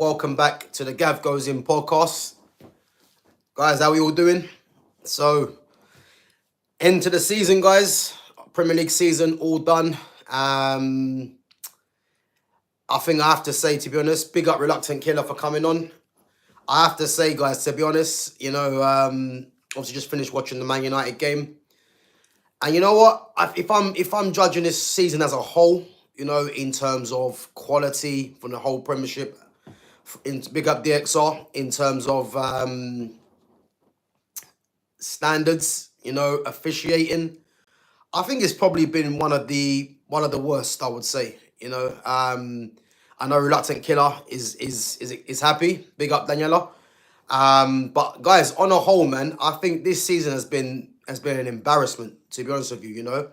Welcome back to the GavGoesIn podcast. Guys, how we all doing? So, into the season, guys. Premier League season all done. I think I have to say, to be honest, big up Reluctant Killer for coming on. I have to say, guys, to be honest, obviously just finished watching the Man United game. And you know what? If I'm judging this season as a whole, in terms of quality from the whole Premiership, big up DXR in terms of standards, officiating. I think it's probably been one of the worst, I would say. I know Reluctant Killer is happy. Big up Daniela. But guys, on a whole, man, I think this season has been an embarrassment, to be honest with you.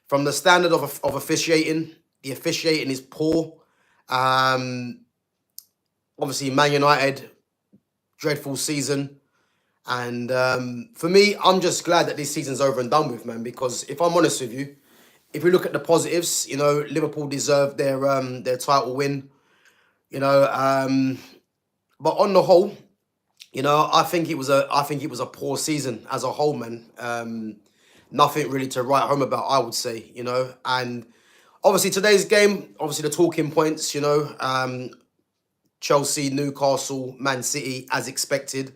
From the standard of officiating, the officiating is poor. Obviously, Man United, dreadful season. And for me, I'm just glad that this season's over and done with, man, because if I'm honest with you, if we look at the positives, Liverpool deserved their title win, but on the whole, I think it was a poor season as a whole, man. Nothing really to write home about, I would say, and obviously today's game, obviously the talking points, Chelsea, Newcastle, Man City, as expected.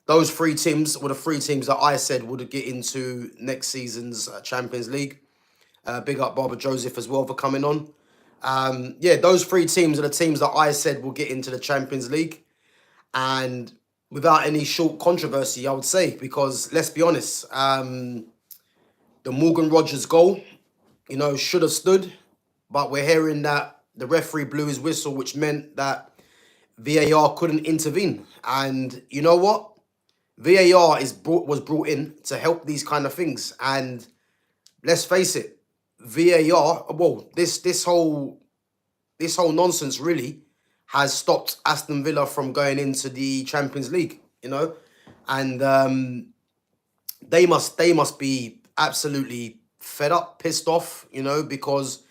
Those three teams were the three teams that I said would get into next season's Champions League. Big up Barbara Joseph as well for coming on. Those three teams are the teams that I said will get into the Champions League. And without any short controversy, I would say, because let's be honest, the Morgan Rogers goal, should have stood. But we're hearing that the referee blew his whistle, which meant that VAR couldn't intervene. And you know what? VAR was brought in to help these kind of things. And let's face it, VAR, well, this whole nonsense really has stopped Aston Villa from going into the Champions League, and they must be absolutely fed up, pissed off, because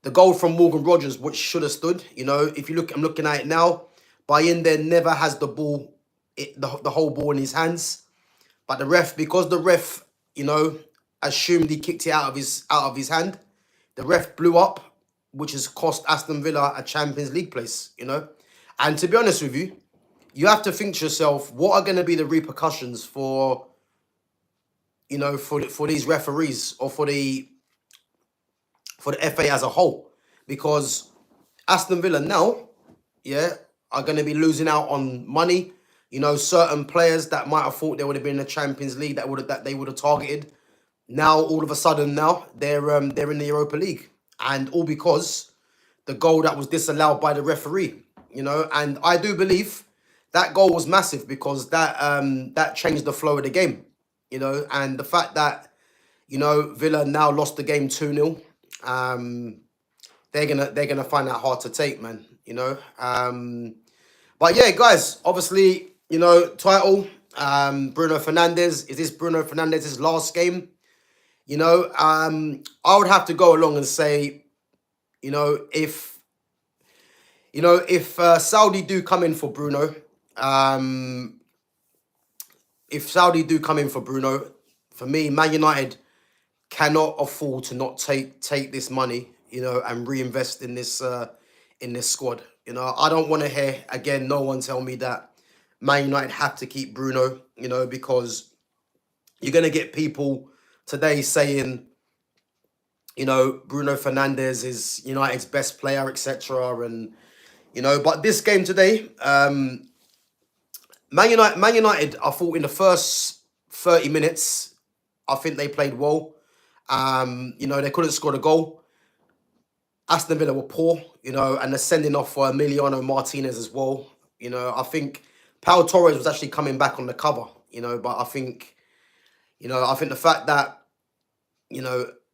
the goal from Morgan Rogers, which should have stood, if you look, I'm looking at it now, Bayindir never has the ball, the whole ball in his hands, but because the ref, assumed he kicked it out of his hand, the ref blew up, which has cost Aston Villa a Champions League place, And to be honest with you, you have to think to yourself, what are going to be the repercussions for these referees or for the FA as a whole? Because Aston Villa now, are going to be losing out on money. Certain players that might have thought they would have been in the Champions League that they would have targeted. Now, all of a sudden, they're in the Europa League, and all because the goal that was disallowed by the referee. And I do believe that goal was massive because that changed the flow of the game. And the fact that Villa now lost the game 2-0, they're gonna find that hard to take, man. But yeah, guys, obviously, title, Bruno Fernandes. Is this Bruno Fernandes' last game? I would have to go along and say, if Saudi do come in for Bruno, for me, Man United cannot afford to not take this money, and reinvest in this squad. I don't want to hear again no one tell me that Man United have to keep Bruno, because you're gonna get people today saying, Bruno Fernandes is United's best player, etc. And but this game today, Man United, I thought in the first 30 minutes, I think they played well. They couldn't score the goal. Aston Villa were poor, and they're sending off for Emiliano Martinez as well. I think Pau Torres was actually coming back on the cover, but I think the fact that,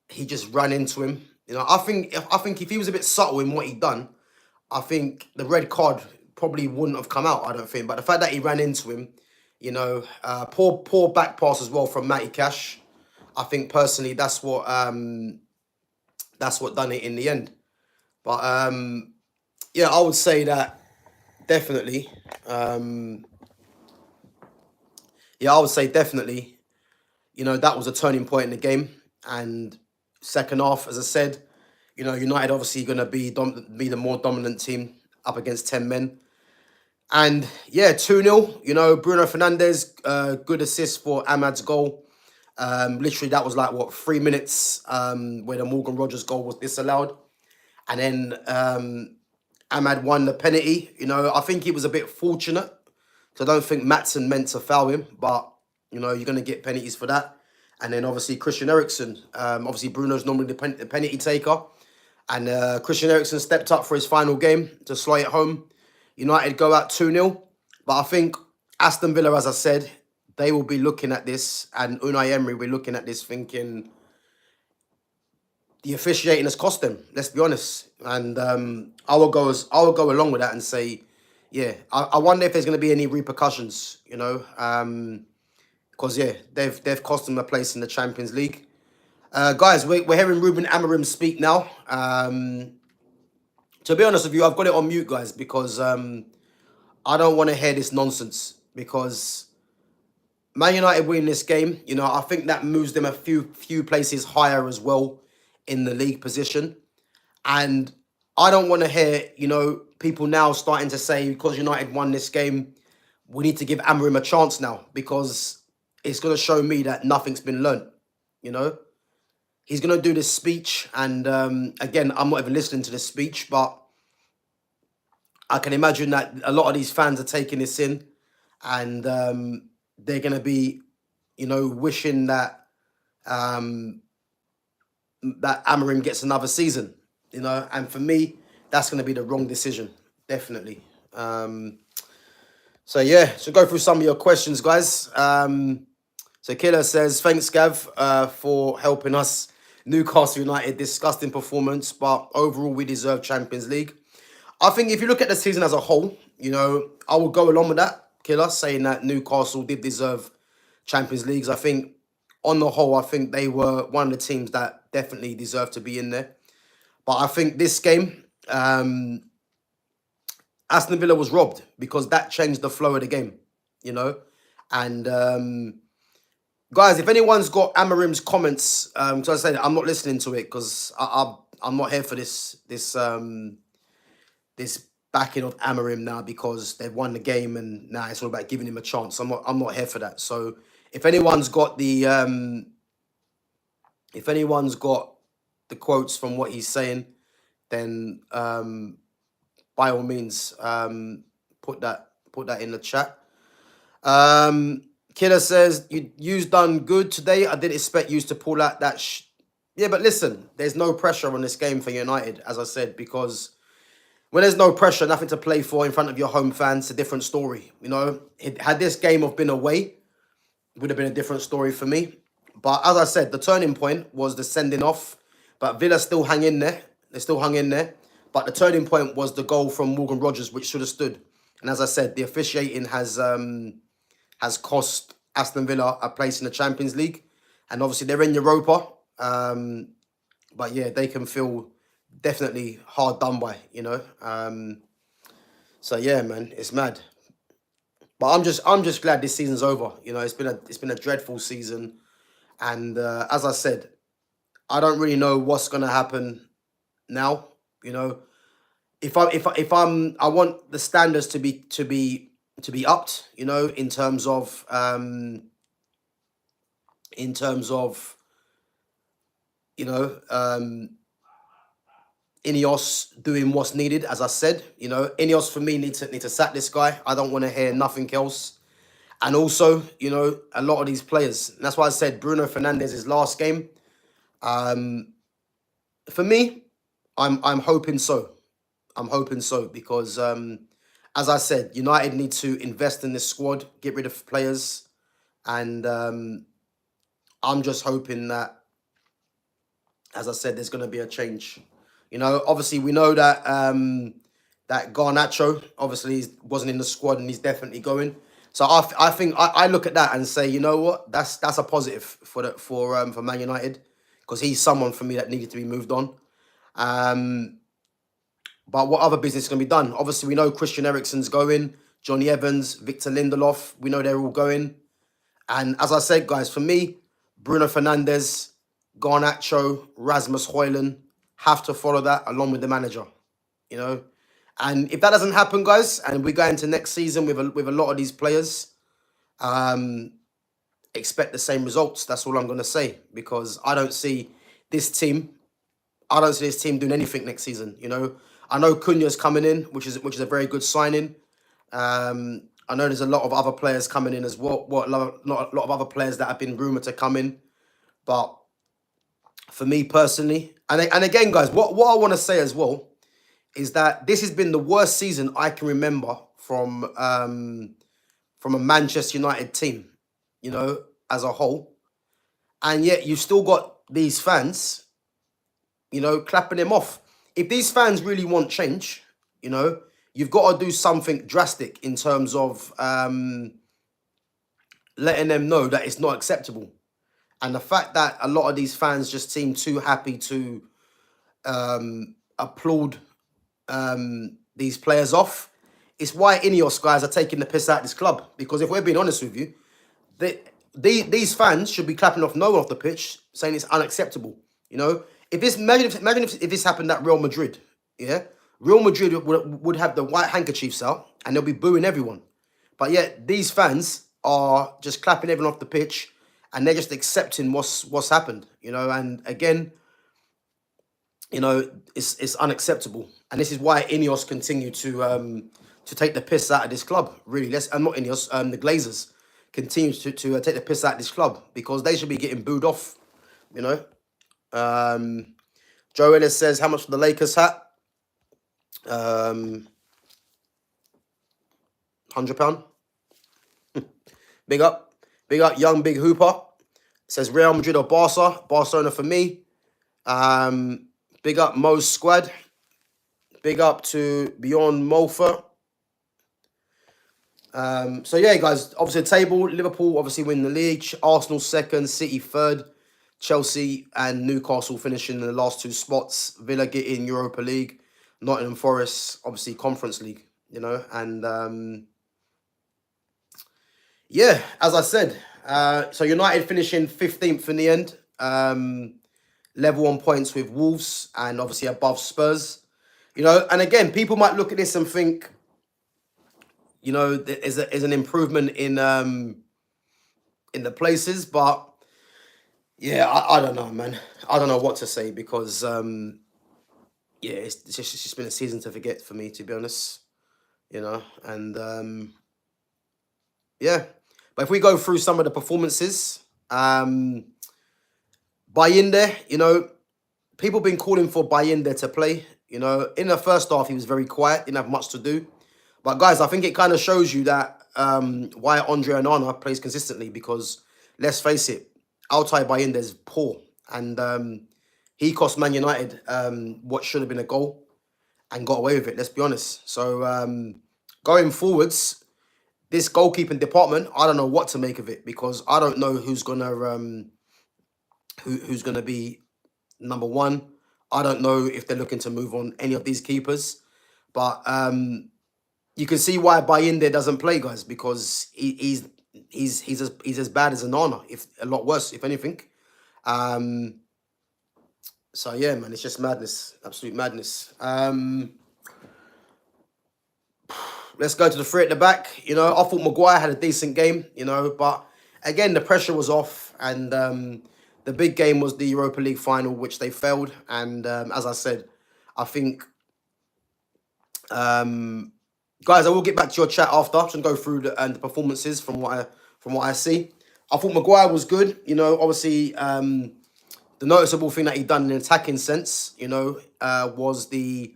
he just ran into him. I think if he was a bit subtle in what he'd done, I think the red card probably wouldn't have come out, I don't think. But the fact that he ran into him, poor back pass as well from Matty Cash. I think personally that's what done it in the end. But I would say that definitely. Yeah, I would say definitely. That was a turning point in the game. And second half, as I said, United obviously going to be the more dominant team up against 10 men. And yeah, 2-0. Bruno Fernandes, good assist for Ahmad's goal. Literally, that was like, what, 3 minutes where the Morgan Rogers goal was disallowed. And then Ahmad won the penalty. I think he was a bit fortunate. So I don't think Maatsen meant to foul him. But, you're going to get penalties for that. And then obviously Christian Eriksen. Obviously, Bruno's normally the penalty taker. And Christian Eriksen stepped up for his final game to slow it home. United go out 2-0. But I think Aston Villa, as I said, they will be looking at this. And Unai Emery will be looking at this thinking the officiating has cost them. Let's be honest. And I will go along with that and say, yeah, I wonder if there's going to be any repercussions, because yeah, they've cost them a place in the Champions League. Guys, we're hearing Ruben Amorim speak now. To be honest with you, I've got it on mute, guys, because I don't want to hear this nonsense. Because Man United win this game, I think that moves them a few places higher as well in the league position. And I don't want to hear, people now starting to say, because United won this game, we need to give Amorim a chance now, because it's going to show me that nothing's been learnt, He's going to do this speech, and again, I'm not even listening to this speech, but I can imagine that a lot of these fans are taking this in, and they're going to be, wishing that that Amorim gets another season, and for me, that's going to be the wrong decision, definitely. So yeah, so go through some of your questions, guys. So Killer says, thanks, Gav, for helping us. Newcastle United, disgusting performance, but overall we deserve Champions League. I think if you look at the season as a whole, I will go along with that, Killer, saying that Newcastle did deserve Champions Leagues. I think on the whole, I think they were one of the teams that definitely deserved to be in there. But I think this game, Aston Villa was robbed, because that changed the flow of the game, And guys, if anyone's got Amorim's comments, so I said I'm not listening to it, because I'm not here for this backing of Amorim now, because they've won the game and now it's all about giving him a chance. I'm not here for that. So if anyone's got the quotes from what he's saying, then by all means put that in the chat. Killer says, you's done good today. I didn't expect you to pull out that yeah, but listen, there's no pressure on this game for United, as I said, because when there's no pressure, nothing to play for in front of your home fans, it's a different story. Had this game been away, it would have been a different story for me. But as I said, the turning point was the sending off. But Villa still hung in there. They still hung in there. But the turning point was the goal from Morgan Rogers, which should have stood. And as I said, the officiating has cost Aston Villa a place in the Champions League. And obviously they're in Europa. But yeah, they can feel definitely hard done by, So yeah, man, it's mad. But I'm just glad this season's over. It's been a dreadful season. And as I said, I don't really know what's gonna happen now. If I want the standards to be upped, in terms of Ineos doing what's needed, as I said. Ineos for me need to sack this guy. I don't want to hear nothing else. And also, a lot of these players. And that's why I said Bruno Fernandes' last game. For me, I'm hoping so. I'm hoping so, because as I said, United need to invest in this squad, get rid of players, and I'm just hoping that, as I said, there's going to be a change. Obviously we know that that Garnacho obviously wasn't in the squad, and he's definitely going. So I think I look at that and say, you know what, that's a positive for Man United, because he's someone for me that needed to be moved on. But what other business can be done? Obviously, we know Christian Eriksen's going, Johnny Evans, Victor Lindelof. We know they're all going. And as I said, guys, for me, Bruno Fernandes, Garnacho, Rasmus Højlund have to follow that along with the manager, you know. And if that doesn't happen, guys, and we go into next season with a lot of these players, expect the same results. That's all I'm going to say, because I don't see this team. I don't see this team doing anything next season. You know, I know Cunha's coming in, which is a very good signing. I know there's a lot of other players coming in as well. Not a lot of other players that have been rumored to come in, but for me personally, and again, guys, what I want to say as well is that this has been the worst season I can remember from a Manchester United team, you know, as a whole, and yet you've still got these fans, you know, clapping him off. If these fans really want change, you know, you've got to do something drastic in terms of letting them know that it's not acceptable. And the fact that a lot of these fans just seem too happy to applaud these players off, it's why Ineos guys are taking the piss out of this club. Because if we're being honest with you, these fans should be clapping off no one off the pitch, saying it's unacceptable. You know, if this imagine if this happened at Real Madrid, yeah, Real Madrid would have the white handkerchiefs out and they'll be booing everyone. But yet these fans are just clapping everyone off the pitch and they're just accepting what's happened. You know, and again, you know, it's unacceptable, and this is why Ineos continue to take the piss out of this club. Really, not Ineos, the Glazers continue to take the piss out of this club, because they should be getting booed off. You know, Joe Ellis says, how much for the Lakers hat? £100. Big up, young big hooper. Says Real Madrid or Barca. Barcelona for me. Big up Mo's squad. Big up to Beyond Mofa. So yeah, guys, obviously the table, Liverpool obviously win the league, Arsenal second, City third, Chelsea and Newcastle finishing in the last two spots, Villa getting Europa League, Nottingham Forest obviously Conference League, you know, and yeah, as I said, so United finishing 15th in the end, level on points with Wolves and obviously above Spurs, you know, and again, people might look at this and think, you know, there's an improvement in the places, but yeah, I don't know, man. I don't know what to say, because yeah, it's just been a season to forget for me, to be honest, you know, and yeah. But if we go through some of the performances, Bayinde, you know, people been calling for Bayinde to play. You know, in the first half, he was very quiet, didn't have much to do. But guys, I think it kind of shows you that why Andre Onana plays consistently, because let's face it, Altay Bayinde is poor, and he cost Man United what should have been a goal and got away with it. Let's be honest. So going forwards, this goalkeeping department, I don't know what to make of it, because I don't know who's gonna who's gonna be number one. I don't know if they're looking to move on any of these keepers, but you can see why Bayinde doesn't play, guys, because he's as bad as Onana, if a lot worse, if anything. So yeah, man, it's just madness, absolute madness. Let's go to the three at the back. You know, I thought Maguire had a decent game, you know, but again, the pressure was off, and the big game was the Europa League final, which they failed. And as I said, I think, guys, I will get back to your chat after. I'm just gonna go through the performances from what I see. I thought Maguire was good. You know, obviously, the noticeable thing that he done in an attacking sense, you know, was the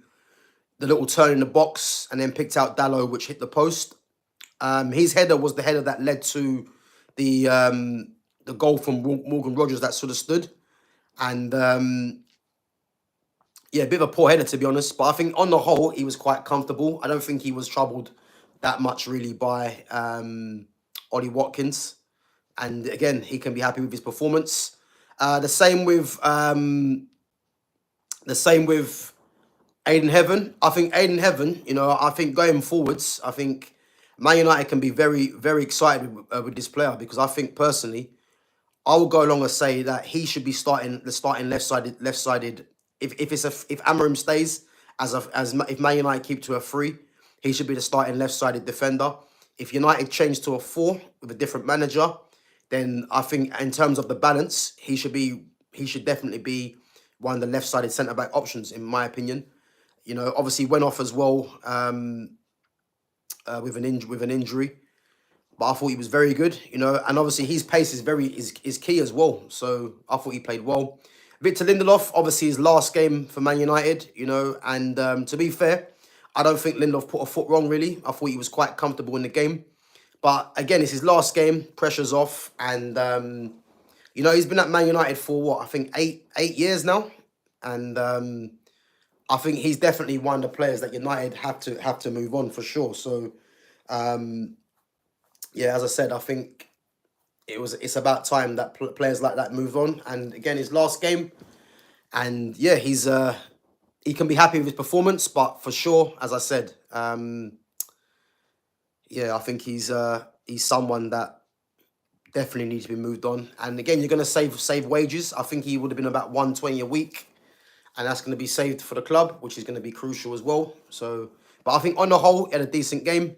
little turn in the box and then picked out Dalot, which hit the post. His header was the header that led to the goal from Morgan Rogers that sort of stood. And yeah, a bit of a poor header, to be honest. But I think on the whole, he was quite comfortable. I don't think he was troubled that much really by Ollie Watkins. And again, he can be happy with his performance. The same with Aiden Heaven. I think Aiden Heaven, I think going forwards, I think Man United can be very, very excited with this player because I think personally, I will go along and say that he should be starting left sided. If Amarim stays if Man United keep to a 3, he should be the starting left-sided defender. If United change to a 4 with a different manager, then I think in terms of the balance, he should definitely be one of the left-sided centre-back options, in my opinion. Obviously went off as well with an injury, but I thought he was very good. And obviously his pace is key as well. So I thought he played well. Victor Lindelof, obviously his last game for Man United, and to be fair, I don't think Lindelof put a foot wrong, really. I thought he was quite comfortable in the game. But again, it's his last game, pressure's off, and he's been at Man United for what, I think 8 years now. And I think he's definitely one of the players that United have to move on for sure. So yeah, as I said, I think it's about time that players like that move on. And again, his last game, and yeah, he can be happy with his performance, but for sure, as I said, yeah, I think he's someone that definitely needs to be moved on. And again, you're going to save wages. I think he would have been about 120 a week, and that's going to be saved for the club, which is going to be crucial as well. So, but I think on the whole, he had a decent game.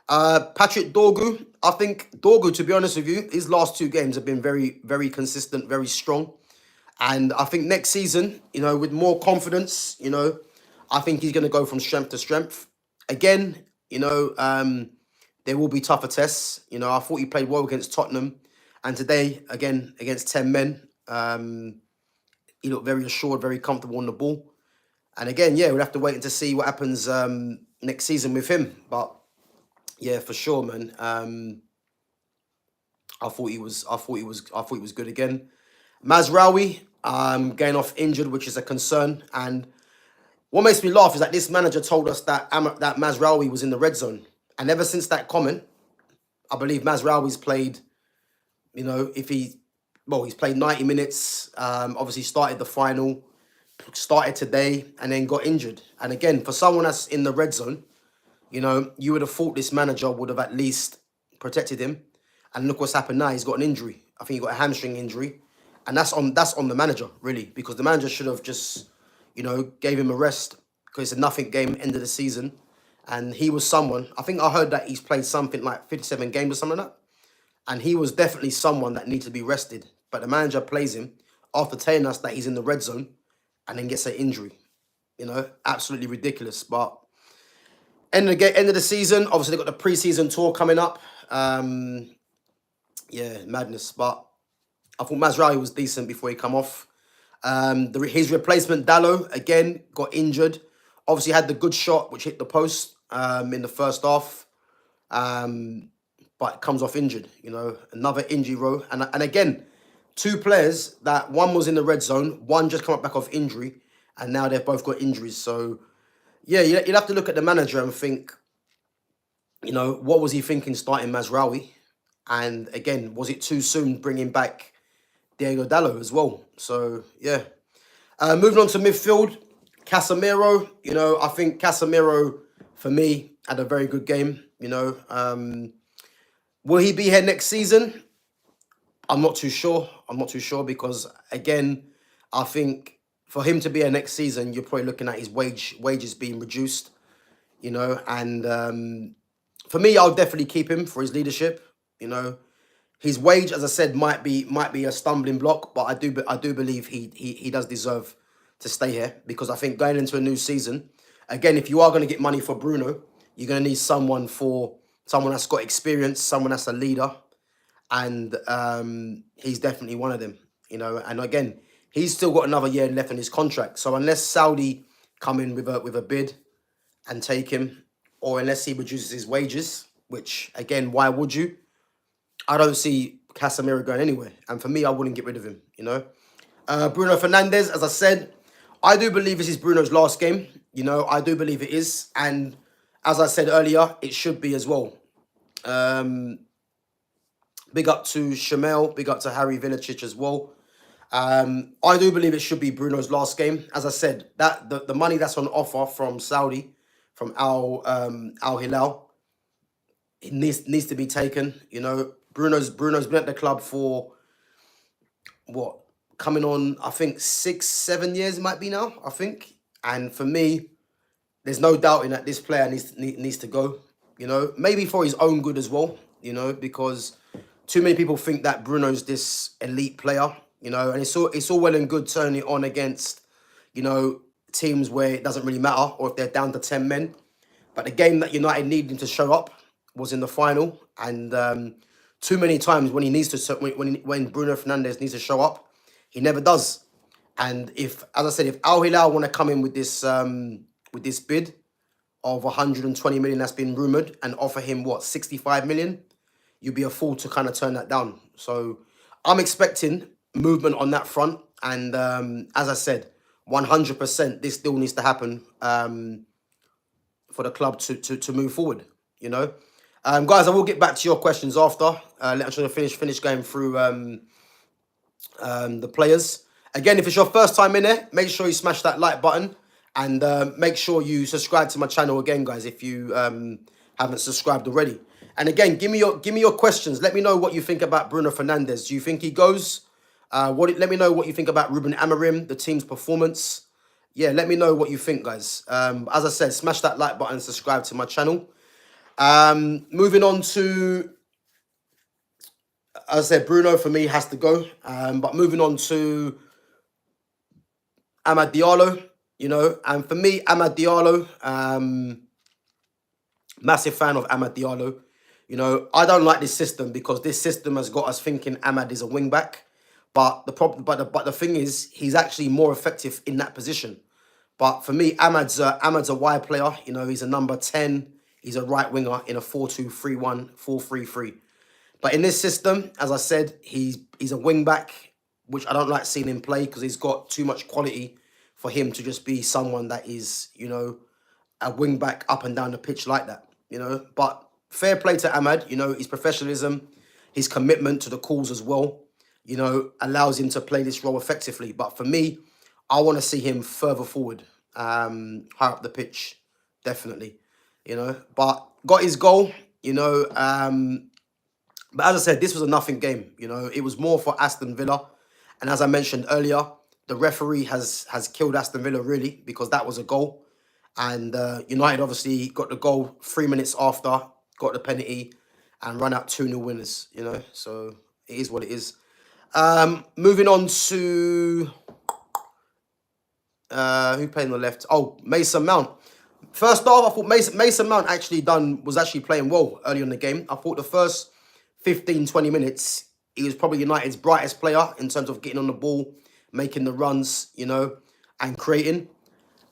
Patrick Dorgu, I think Dorgu, to be honest with you, his last 2 games have been very, very consistent, very strong. And I think next season, with more confidence, I think he's going to go from strength to strength. Again, there will be tougher tests. I thought he played well against Tottenham. And today, again, against 10 men, he looked very assured, very comfortable on the ball. And again, yeah, we'll have to wait to see what happens next season with him. But yeah, for sure, man. I thought he was good again. Mazraoui, getting off injured, which is a concern. And what makes me laugh is that this manager told us that Mazraoui was in the red zone. And ever since that comment, I believe Mazraoui's played, he's played 90 minutes, obviously started the final, started today, and then got injured. And again, for someone that's in the red zone, you would have thought this manager would have at least protected him. And look what's happened now. He's got an injury. I think he got a hamstring injury. And that's on the manager, really, because the manager should have just, gave him a rest because it's a nothing game, end of the season. And he was someone, I think I heard that he's played something like 57 games or something like that. And he was definitely someone that needs to be rested. But the manager plays him after telling us that he's in the red zone and then gets an injury. Absolutely ridiculous. But end of the season, obviously they've got the pre-season tour coming up. Yeah, madness. But I thought Mazraoui was decent before he come off. His replacement, Dallo, again, got injured. Obviously had the good shot, which hit the post in the first half. But comes off injured, another injury row. And again, 2 players that one was in the red zone, one just come back off injury, and now they've both got injuries. So, yeah, you'd have to look at the manager and think, what was he thinking starting Mazraoui? And again, was it too soon bringing back Diego Dallo as well? So, yeah. Moving on to midfield, Casemiro. I think Casemiro, for me, had a very good game. Will he be here next season? I'm not too sure. Because, again, I think for him to be here next season, you're probably looking at his wages being reduced, and for me, I'll definitely keep him for his leadership. His wage, as I said, might be a stumbling block, but I do believe he does deserve to stay here, because I think going into a new season, again, if you are going to get money for Bruno, you're going to need someone that's got experience, someone that's a leader, and he's definitely one of them. And again, he's still got another year left in his contract. So unless Saudi come in with a bid and take him, or unless he reduces his wages, which again, why would you? I don't see Casemiro going anywhere. And for me, I wouldn't get rid of him, Bruno Fernandes, as I said, I do believe this is Bruno's last game. I do believe it is. And as I said earlier, it should be as well. Big up to Shamel. Big up to Harry Vinicic as well. I do believe it should be Bruno's last game. As I said, that the money that's on offer from Saudi, from Al Hilal, it needs to be taken. You know, Bruno's been at the club for what, coming on, I think 6, 7 years it might be now, I think. And for me, there's no doubting that this player needs to go. You know, maybe for his own good as well. You know, because too many people think that Bruno's this elite player. You know, and it's all well and good turning it on against, you know, teams where it doesn't really matter, or if they're down to 10 men. But the game that United needed him to show up was in the final, and too many times when he needs to, when Bruno Fernandes needs to show up, he never does. And if, as I said, if Al Hilal want to come in with this bid of 120 million that's been rumored and offer him what, 65 million, you'd be a fool to kind of turn that down. So I'm expecting movement on that front, and as I said, 100% this deal needs to happen for the club to move forward. You know, guys, I will get back to your questions after. Let's finish going through the players. Again, if it's your first time in there, make sure you smash that like button, and make sure you subscribe to my channel again, guys, if you haven't subscribed already. And again, give me your questions. Let me know what you think about Bruno Fernandes. Do you think he goes? Let me know what you think about Ruben Amorim, the team's performance. Yeah, let me know what you think, guys. As I said, smash that like button, subscribe to my channel. Moving on to, as I said, Bruno for me has to go. But moving on to Amad Diallo, you know, and for me, Amad Diallo, massive fan of Amad Diallo. You know, I don't like this system because this system has got us thinking Amad is a wing back. But the thing is, he's actually more effective in that position. But for me, Amad's a wide player. You know, he's a number 10. He's a right winger in a 4-2-3-1, 4-3-3. But in this system, as I said, he's a wing back, which I don't like seeing him play because he's got too much quality for him to just be someone that is, you know, a wing back up and down the pitch like that. You know, but fair play to Amad. You know, his professionalism, his commitment to the calls as well, you know, allows him to play this role effectively. But for me, I want to see him further forward, higher up the pitch, definitely, you know. But got his goal, you know. But as I said, this was a nothing game, you know. It was more for Aston Villa. And as I mentioned earlier, the referee has killed Aston Villa, really, because that was a goal. And United obviously got the goal 3 minutes after, got the penalty, and run out 2-0 winners, you know. So it is what it is. Moving on to who played on the left? Oh, Mason Mount. First off, I thought Mason Mount was actually playing well early in the game. I thought the first 15-20 minutes, he was probably United's brightest player in terms of getting on the ball, making the runs, you know, and creating.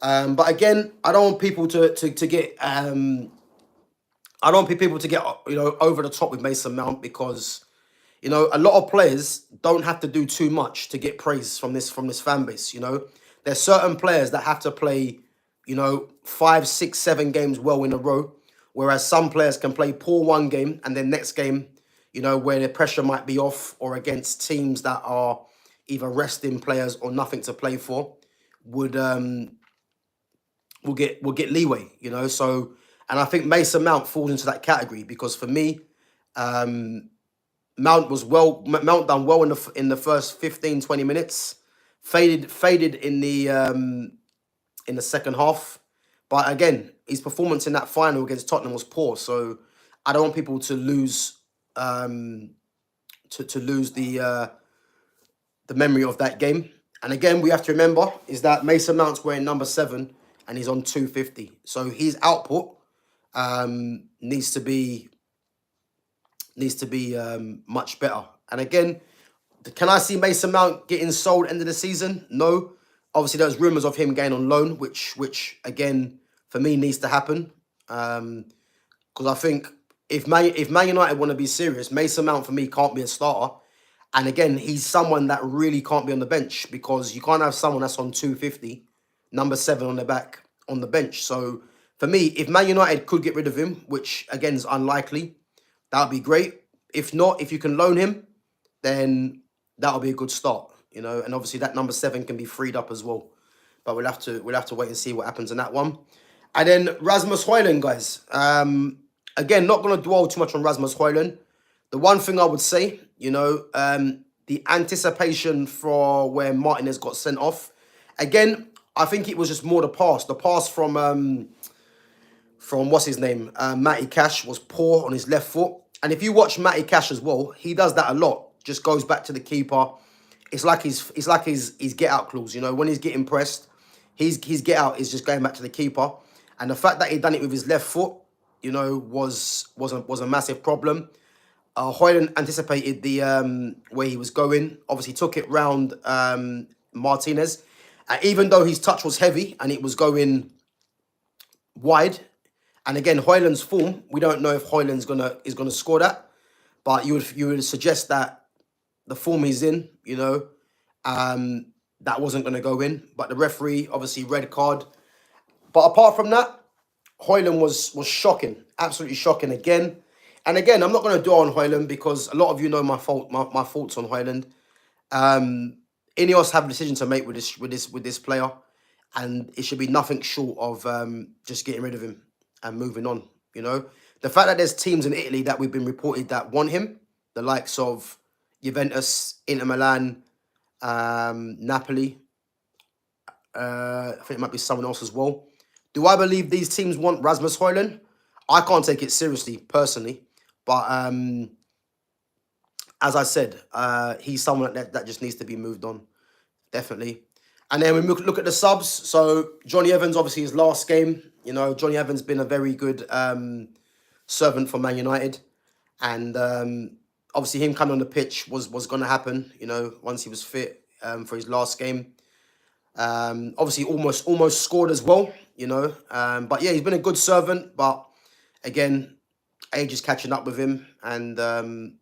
But again, I don't want people to get I don't want people to get, you know, over the top with Mason Mount, because, you know, a lot of players don't have to do too much to get praise from this fan base. You know, there's certain players that have to play, you know, 5, 6, 7 games well in a row, whereas some players can play poor one game and then next game, you know, where the pressure might be off, or against teams that are either resting players or nothing to play for, will get leeway. You know, so, and I think Mason Mount falls into that category, because for me, Mount done well in the first 15-20 minutes, faded in the second half. But again, his performance in that final against Tottenham was poor, so I don't want people to lose to lose the memory of that game. And again, we have to remember is that Mason Mount's wearing number 7 and he's on 250, so his output needs to be much better. And again, can I see Mason Mount getting sold end of the season? No. Obviously, there's rumours of him going on loan, which again, for me, needs to happen. Because I think if Man United want to be serious, Mason Mount, for me, can't be a starter. And again, he's someone that really can't be on the bench, because you can't have someone that's on 250, number 7 on the back, on the bench. So for me, if Man United could get rid of him, which again is unlikely, that would be great. If not, if you can loan him, then that'll be a good start, you know, and obviously that number 7 can be freed up as well. But we'll have to wait and see what happens in that one. And then Rasmus Højlund, guys. Again, not going to dwell too much on Rasmus Højlund. The one thing I would say, you know, the anticipation for where Martinez got sent off. Again, I think it was just more the pass. The pass from what's his name, Matty Cash was poor on his left foot. And if you watch Matty Cash as well, he does that a lot. Just goes back to the keeper. It's like his get out clause. You know, when he's getting pressed, his get out is just going back to the keeper. And the fact that he done it with his left foot, you know, was a massive problem. Højlund anticipated the where he was going. Obviously, took it round Martinez. Even though his touch was heavy and it was going wide. And again, Højlund's form, we don't know if Højlund's is gonna score that, but you would suggest that the form he's in, you know, that wasn't gonna go in. But the referee, obviously, red card. But apart from that, Højlund was shocking, absolutely shocking again. And again, I'm not gonna dwell on Højlund because a lot of you know my thoughts on Højlund. Ineos have a decision to make with this player, and it should be nothing short of just getting rid of him and moving on. You know, the fact that there's teams in Italy that we've been reported that want him, the likes of Juventus, Inter Milan, Napoli. I think it might be someone else as well. Do I believe these teams want Rasmus Højlund? I can't take it seriously personally, but as I said, he's someone that just needs to be moved on, definitely. And then we look at the subs. So Johnny Evans, obviously his last game. You know, Johnny Evans been a very good servant for Man United. And obviously him coming on the pitch was going to happen, you know, once he was fit for his last game. Obviously almost scored as well, you know. But yeah, he's been a good servant. But again, age is catching up with him and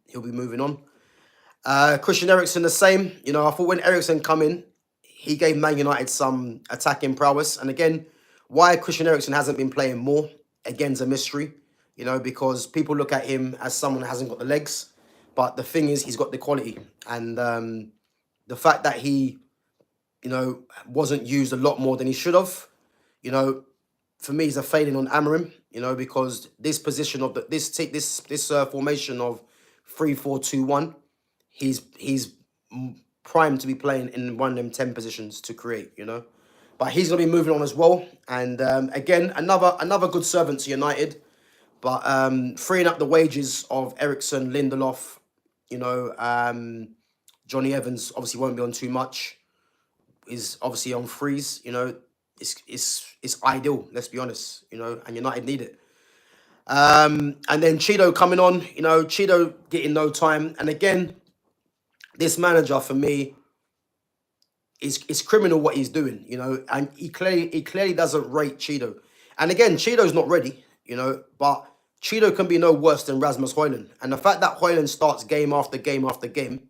he'll be moving on. Christian Eriksen the same. You know, I thought when Eriksen come in, he gave Man United some attacking prowess. And again, why Christian Eriksen hasn't been playing more, again, is a mystery. You know, because people look at him as someone that hasn't got the legs. But the thing is, he's got the quality. And the fact that he, you know, wasn't used a lot more than he should have, you know, for me, is a failing on Amorim. You know, because this position of this formation of 3-4-2-1, he's primed to be playing in one of them 10 positions to create, you know. But he's going to be moving on as well. And again, another good servant to United. But freeing up the wages of Eriksen, Lindelof, you know, Johnny Evans obviously won't be on too much. Is obviously on freeze, you know. It's ideal, let's be honest, you know, and United need it. And then Cheeto coming on, you know, Cheeto getting no time. And again, this manager for me is criminal what he's doing, you know, and he clearly doesn't rate Cheeto. And again, Cheeto's not ready, you know, but Cheeto can be no worse than Rasmus Højlund. And the fact that Højlund starts game after game after game,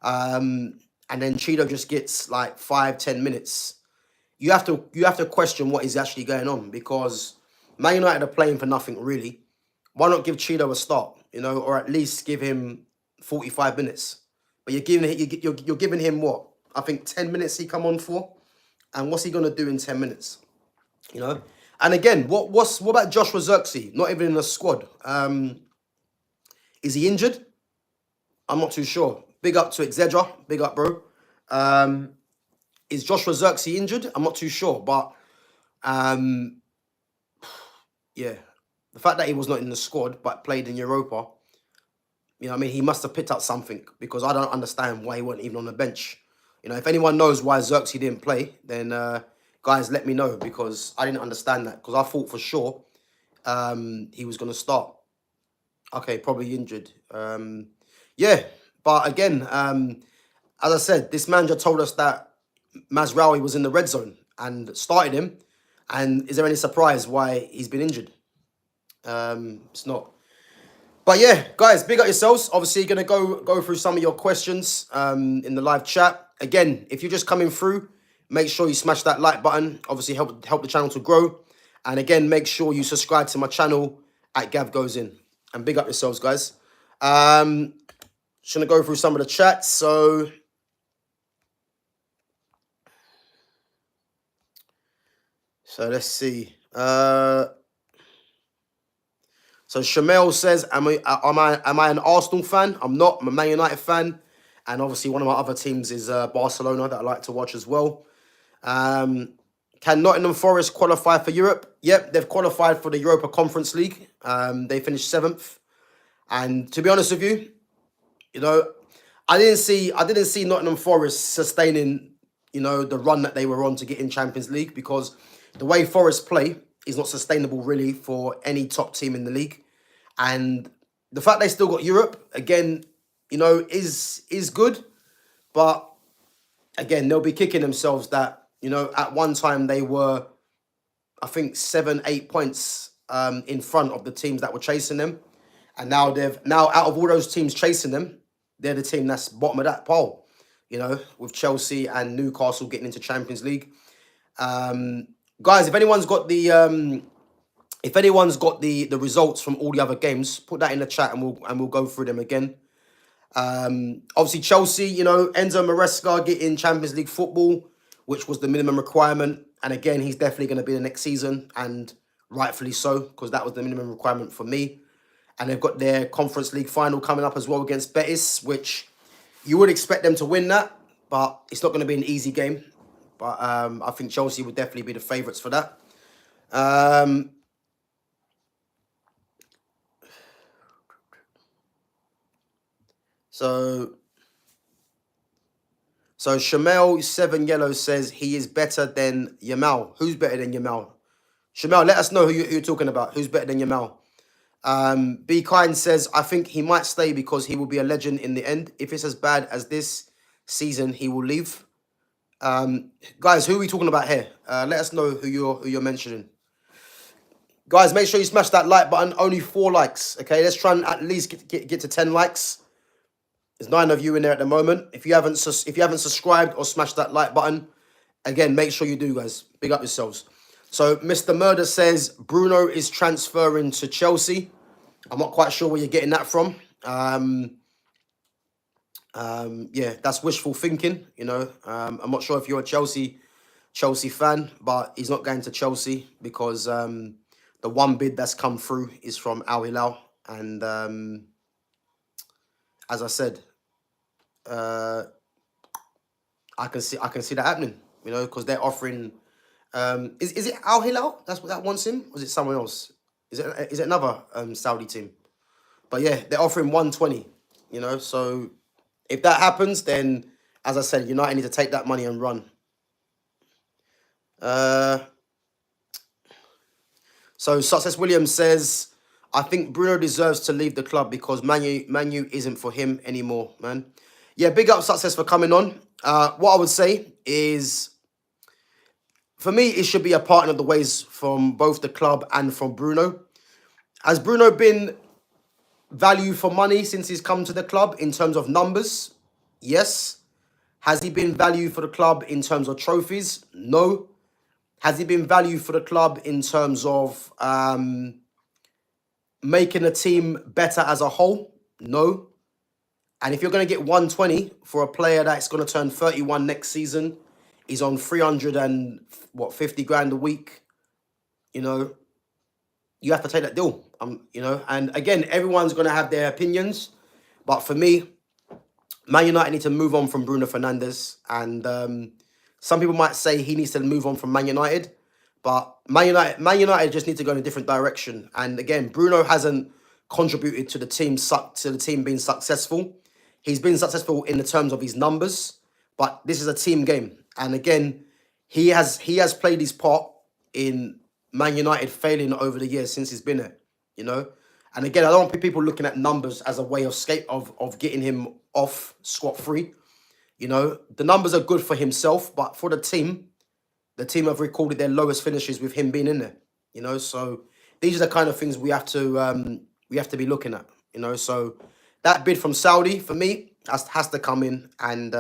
and then Cheeto just gets like 5-10 minutes, you have to question what is actually going on, because Man United are playing for nothing really. Why not give Cheeto a start, you know, or at least give him 45 minutes? But you're giving him what? I think 10 minutes he come on for, and what's he gonna do in 10 minutes? You know. And again, what about Joshua Zirkzee? Not even in the squad. Is he injured? I'm not too sure. Big up to Exedra. Big up, bro. Is Joshua Zirkzee injured? I'm not too sure, but yeah, the fact that he was not in the squad but played in Europa, you know what I mean, he must have picked up something, because I don't understand why he wasn't even on the bench. You know, if anyone knows why Zirkzee didn't play, then guys, let me know, because I didn't understand that, because I thought for sure he was going to start. Okay, probably injured. Yeah, but again, as I said, this manager told us that Mazraoui was in the red zone and started him. And is there any surprise why he's been injured? It's not. But yeah, guys, big up yourselves. Obviously, going to go through some of your questions in the live chat. Again, if you're just coming through, make sure you smash that like button. Obviously, help the channel to grow. And again, make sure you subscribe to my channel at GavGoesIn. And big up yourselves, guys. Just going to go through some of the chats. So So let's see. So Shamel says, am I an Arsenal fan? I'm not. I'm a Man United fan. And obviously one of my other teams is Barcelona that I like to watch as well. Can Nottingham Forest qualify for Europe? Yep, they've qualified for the Europa Conference League. They finished 7th. And to be honest with you, you know, I didn't see Nottingham Forest sustaining, the run that they were on to get in Champions League, because the way Forest play is not sustainable really for any top team in the league. And the fact they still got Europe again, is good. But again, they'll be kicking themselves that, at one time they were, I think, 7-8 points in front of the teams that were chasing them. And now out of all those teams chasing them, they're the team that's bottom of that pole, with Chelsea and Newcastle getting into Champions League. Guys, if anyone's got the results from all the other games, put that in the chat and we'll go through them again. Obviously Chelsea, Enzo Maresca getting Champions League football, which was the minimum requirement. And again, he's definitely going to be the next season, and rightfully so, because that was the minimum requirement for me. And they've got their Conference League final coming up as well against Betis, which you would expect them to win that, but it's not going to be an easy game. But I think Chelsea would definitely be the favourites for that. So Shamel 7 Yellow says he is better than Yamal. Who's better than Yamal? Shamel, let us know who you're talking about. Who's better than Yamal? Be Kind says, I think he might stay because he will be a legend in the end. If it's as bad as this season, he will leave. Guys, who are we talking about here? Let us know who you're mentioning. Guys, make sure you smash that like button. Only 4 likes. Okay, let's try and at least get to 10 likes. There's 9 of you in there at the moment. If you haven't subscribed or smashed that like button, again, make sure you do, guys. Big up yourselves. So Mr. Murder says Bruno is transferring to Chelsea. I'm not quite sure where you're getting that from. Yeah, that's wishful thinking. I'm not sure if you're a Chelsea fan, but he's not going to Chelsea because the one bid that's come through is from Al Hilal, and as I said, I can see that happening. Because they're offering. Is it Al Hilal? That's what that wants him. Or is it someone else? Is it another Saudi team? But yeah, they're offering 120. So if that happens, then as I said, United need to take that money and run. So Success Williams says, I think Bruno deserves to leave the club because Man U isn't for him anymore, man. Yeah, big up Success for coming on. What I would say is, for me, it should be a partner of the ways from both the club and from Bruno. Has Bruno been value for money since he's come to the club in terms of numbers? Yes. Has he been value for the club in terms of trophies? No. Has he been value for the club in terms of making a team better as a whole? No. And if you're going to get 120 for a player that's going to turn 31 next season, he's on 350 grand a week, you have to take that deal. And again, everyone's going to have their opinions. But for me, Man United need to move on from Bruno Fernandes. And some people might say he needs to move on from Man United. But Man United just need to go in a different direction. And again, Bruno hasn't contributed to the team being successful. He's been successful in the terms of his numbers, but this is a team game. And again, he has played his part in Man United failing over the years since he's been there, And again, I don't want people looking at numbers as a way of getting him off scot-free. The numbers are good for himself, but for the team have recorded their lowest finishes with him being in there. So these are the kind of things we have to be looking at. So that bid from Saudi for me has to come in, and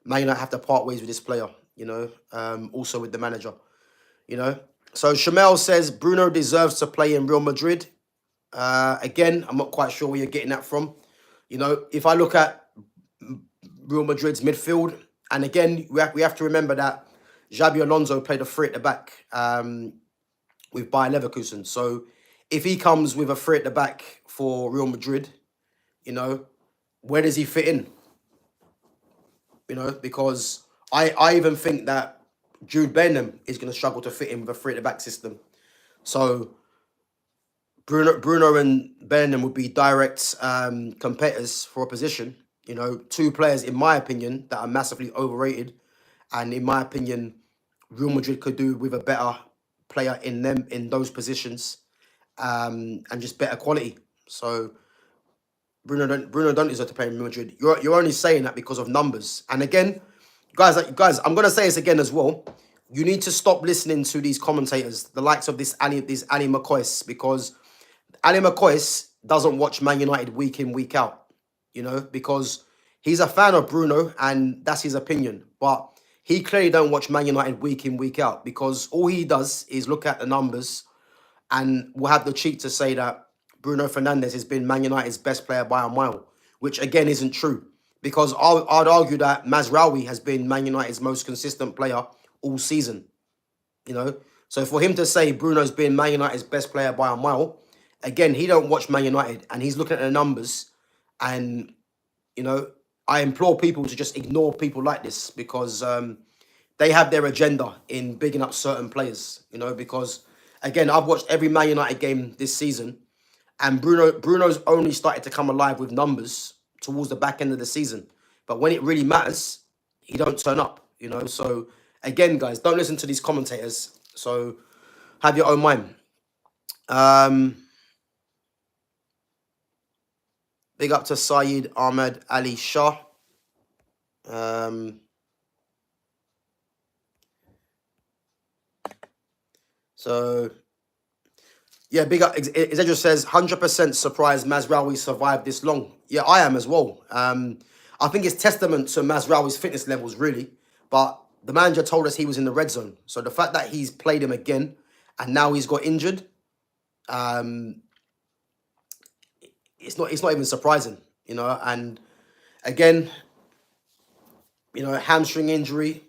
Man United have to part ways with this player. Also with the manager. So Shamel says Bruno deserves to play in Real Madrid. Again, I'm not quite sure where you're getting that from. If I look at Real Madrid's midfield, and again, we have to remember that Xabi Alonso played a three at the back with Bayer Leverkusen. So if he comes with a three at the back for Real Madrid, you know, where does he fit in? You know, because I even think that Jude Bellingham is going to struggle to fit in with a three at the back system. So Bruno and Bellingham would be direct competitors for a position. You know, two players, in my opinion, that are massively overrated. And in my opinion, Real Madrid could do with a better player in them in those positions, and just better quality. So Bruno don't deserve to play in Real Madrid. You're only saying that because of numbers. And again, guys, I'm gonna say this again as well. You need to stop listening to these commentators, the likes of this Ali McCoy, because Ali McCoy doesn't watch Man United week in, week out, you know, because he's a fan of Bruno and that's his opinion. But he clearly don't watch Man United week in, week out, because all he does is look at the numbers and will have the cheek to say that Bruno Fernandes has been Man United's best player by a mile, which again isn't true. Because I'd argue that Mazraoui has been Man United's most consistent player all season, you know. So for him to say Bruno's been Man United's best player by a mile, again, he don't watch Man United and he's looking at the numbers. And, you know, I implore people to just ignore people like this, because they have their agenda in bigging up certain players, you know, because, again, I've watched every Man United game this season, and Bruno's only started to come alive with numbers towards the back end of the season. But when it really matters, he don't turn up, you know. So, again, guys, don't listen to these commentators. So have your own mind. Big up to Syed Ahmed Ali Shah. So, yeah, big up. Ezra says 100% surprised Mazraoui survived this long. Yeah, I am as well. I think it's testament to Mazraoui's fitness levels, really. But the manager told us he was in the red zone. So the fact that he's played him again and now he's got injured, it's not even surprising, you know. And again, you know, hamstring injury.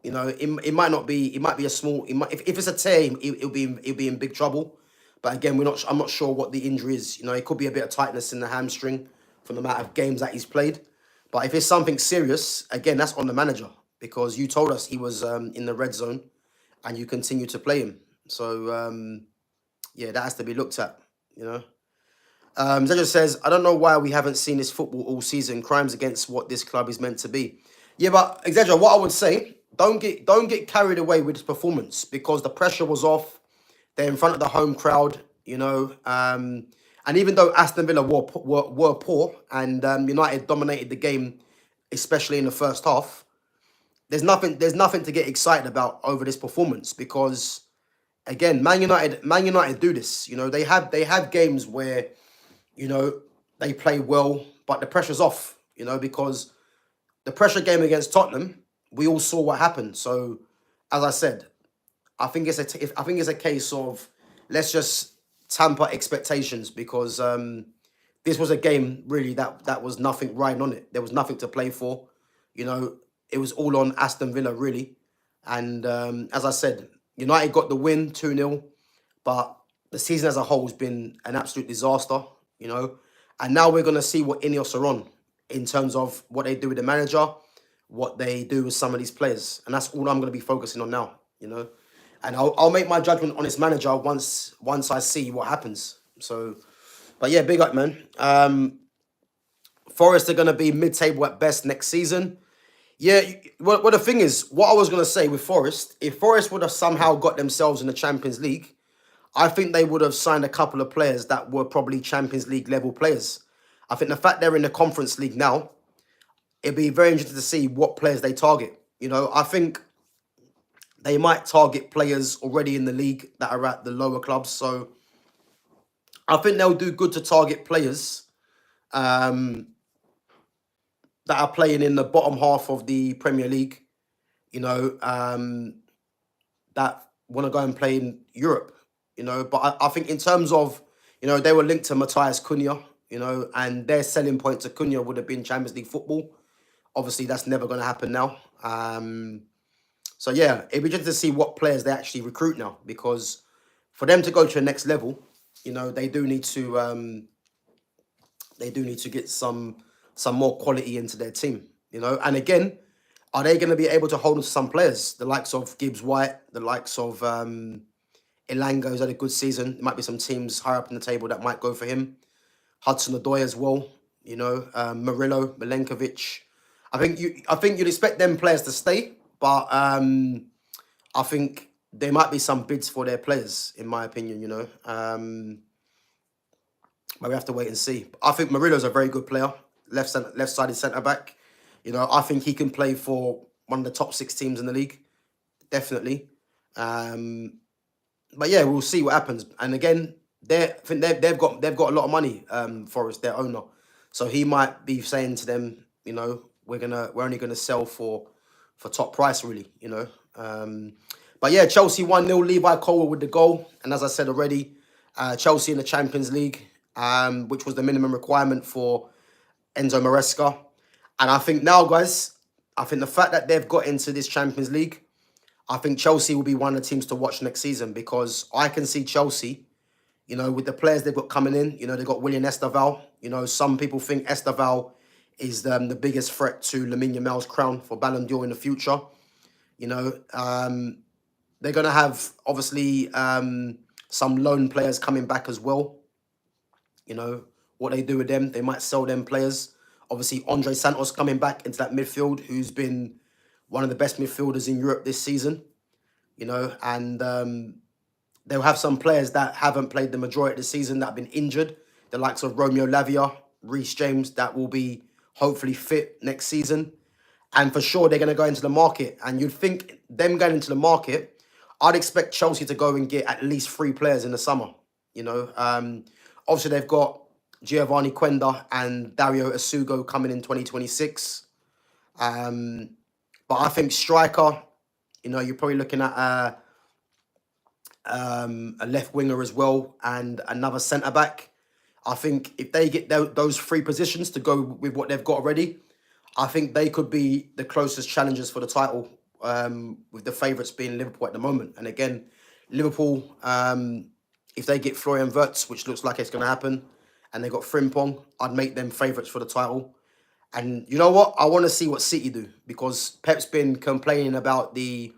You know, it might not be. It might be a small. It might, if it's a tear, it'll be in big trouble. But again, I'm not sure what the injury is. You know, it could be a bit of tightness in the hamstring from the amount of games that he's played. But if it's something serious, again, that's on the manager, because you told us he was in the red zone, and you continue to play him. So yeah, that has to be looked at. You know. Zedra says, I don't know why we haven't seen this football all season. Crimes against what this club is meant to be. Yeah, but Zedra, what I would say, don't get carried away with this performance, because the pressure was off. They're in front of the home crowd, you know. And even though Aston Villa were poor and United dominated the game, especially in the first half, there's nothing to get excited about over this performance, because again, Man United do this. You know, they have games where, you know, they play well, but the pressure's off, you know, because the pressure game against Tottenham, we all saw what happened. So, as I said, I think it's a case of, let's just tamper expectations, because this was a game really that was nothing riding on it. There was nothing to play for, you know. It was all on Aston Villa really, and as I said, United got the win 2-0, but the season as a whole has been an absolute disaster, you know. And now we're gonna see what Ineos are on in terms of what they do with the manager, what they do with some of these players, and that's all I'm gonna be focusing on now, you know. And I'll make my judgment on this manager once I see what happens. So, but yeah, big up, man. Forest are going to be mid-table at best next season. Yeah, well, the thing is, what I was going to say with Forest, if Forest would have somehow got themselves in the Champions League, I think they would have signed a couple of players that were probably Champions League level players. I think the fact they're in the Conference League now, it'd be very interesting to see what players they target. You know, I think they might target players already in the league that are at the lower clubs. So I think they'll do good to target players that are playing in the bottom half of the Premier League, you know, that want to go and play in Europe, you know. But I think in terms of, you know, they were linked to Matthias Cunha, you know, and their selling point to Cunha would have been Champions League football. Obviously, that's never going to happen now. So yeah, it'd be interesting to see what players they actually recruit now, because for them to go to the next level, they do need to get some more quality into their team. And again, are they going to be able to hold on to some players, the likes of Gibbs White, the likes of Ilango's had a good season. There might be some teams higher up in the table that might go for him. Hudson Odoi as well. Murillo, Milenkovic. I think you'd expect them players to stay, but I think there might be some bids for their players, in my opinion. But we have to wait and see. I think Murillo's a very good player, left-sided centre back. I think he can play for one of the top 6 teams in the league, definitely. But yeah, we'll see what happens. And again, I think they've got a lot of money. Forest, their owner, so he might be saying to them, we're only gonna sell for top price, really. But yeah, Chelsea 1-0. Levi Colwill with the goal, and as I said already, Chelsea in the Champions League, which was the minimum requirement for Enzo Maresca. And I think now, guys, the fact that they've got into this Champions League, I think Chelsea will be one of the teams to watch next season, because I can see Chelsea, with the players they've got coming in. They've got William Estaval. Some people think Estaval is the biggest threat to Lamine Yamal's crown for Ballon d'Or in the future. They're going to have, obviously, some loan players coming back as well. What they do with them, they might sell them players. Obviously, Andre Santos coming back into that midfield, who's been one of the best midfielders in Europe this season. And they'll have some players that haven't played the majority of the season that have been injured. The likes of Romeo Lavia, Reece James, that will be hopefully fit next season. And for sure, they're going to go into the market. And you'd think them going into the market, I'd expect Chelsea to go and get at least 3 players in the summer. Obviously, they've got Giovanni Quenda and Dario Asugo coming in 2026. But I think striker, you're probably looking at a left winger as well and another centre back. I think if they get those 3 positions to go with what they've got already, I think they could be the closest challengers for the title, with the favourites being Liverpool at the moment. And again, Liverpool, if they get Florian Wirtz, which looks like it's going to happen, and they got Frimpong, I'd make them favourites for the title. And you know what? I want to see what City do, because Pep's been complaining about the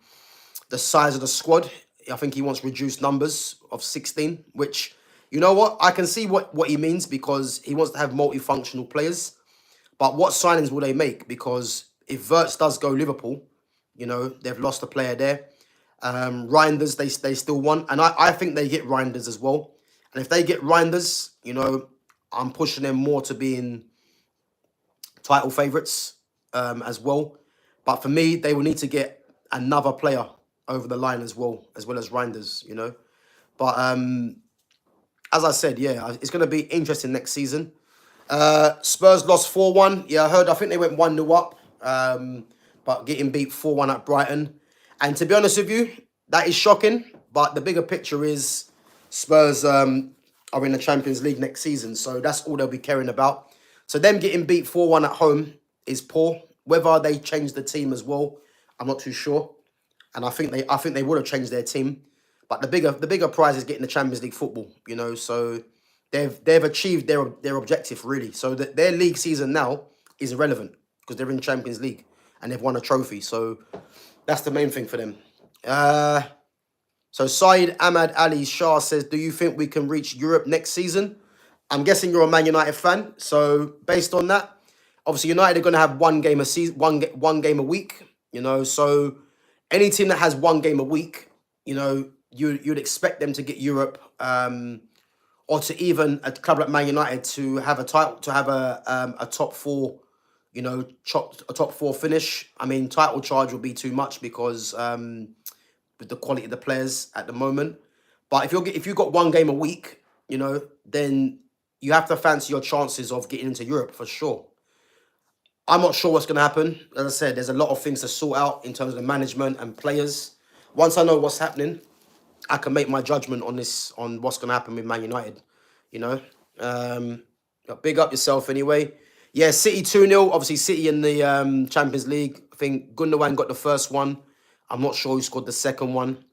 size of the squad. I think he wants reduced numbers of 16, which, you know what? I can see what he means, because he wants to have multifunctional players. But what signings will they make? Because if Wirtz does go Liverpool, they've lost a player there. Reinders, they still want. And I think they get Reinders as well. And if they get Reinders, I'm pushing them more to being title favourites as well. But for me, they will need to get another player over the line as well as Reinders, But as I said, yeah, it's going to be interesting next season. Spurs lost 4-1. Yeah, I think they went 1-0 up, but getting beat 4-1 at Brighton. And to be honest with you, that is shocking. But the bigger picture is Spurs are in the Champions League next season. So that's all they'll be caring about. So them getting beat 4-1 at home is poor. Whether they change the team as well, I'm not too sure. And I think they would have changed their team. But the bigger prize is getting the Champions League football, So they've achieved their objective, really. So their league season now is irrelevant, because they're in Champions League and they've won a trophy. So that's the main thing for them. So Saeed Ahmad Ali Shah says, do you think we can reach Europe next season? I'm guessing you're a Man United fan. So based on that, obviously United are going to have one game a season, one game a week. So any team that has one game a week, you'd expect them to get Europe, or to even a club like Man United to have a title, to have a top 4, a top 4 finish. I mean, title charge would be too much, because with the quality of the players at the moment. But if you've got one game a week, then you have to fancy your chances of getting into Europe for sure. I'm not sure what's going to happen. As I said, there's a lot of things to sort out in terms of the management and players. Once I know what's happening, I can make my judgment on what's going to happen with Man United. Big up yourself anyway. Yeah, City 2-0. Obviously, City in the Champions League. I think Gundogan got the first one. I'm not sure who scored the second one.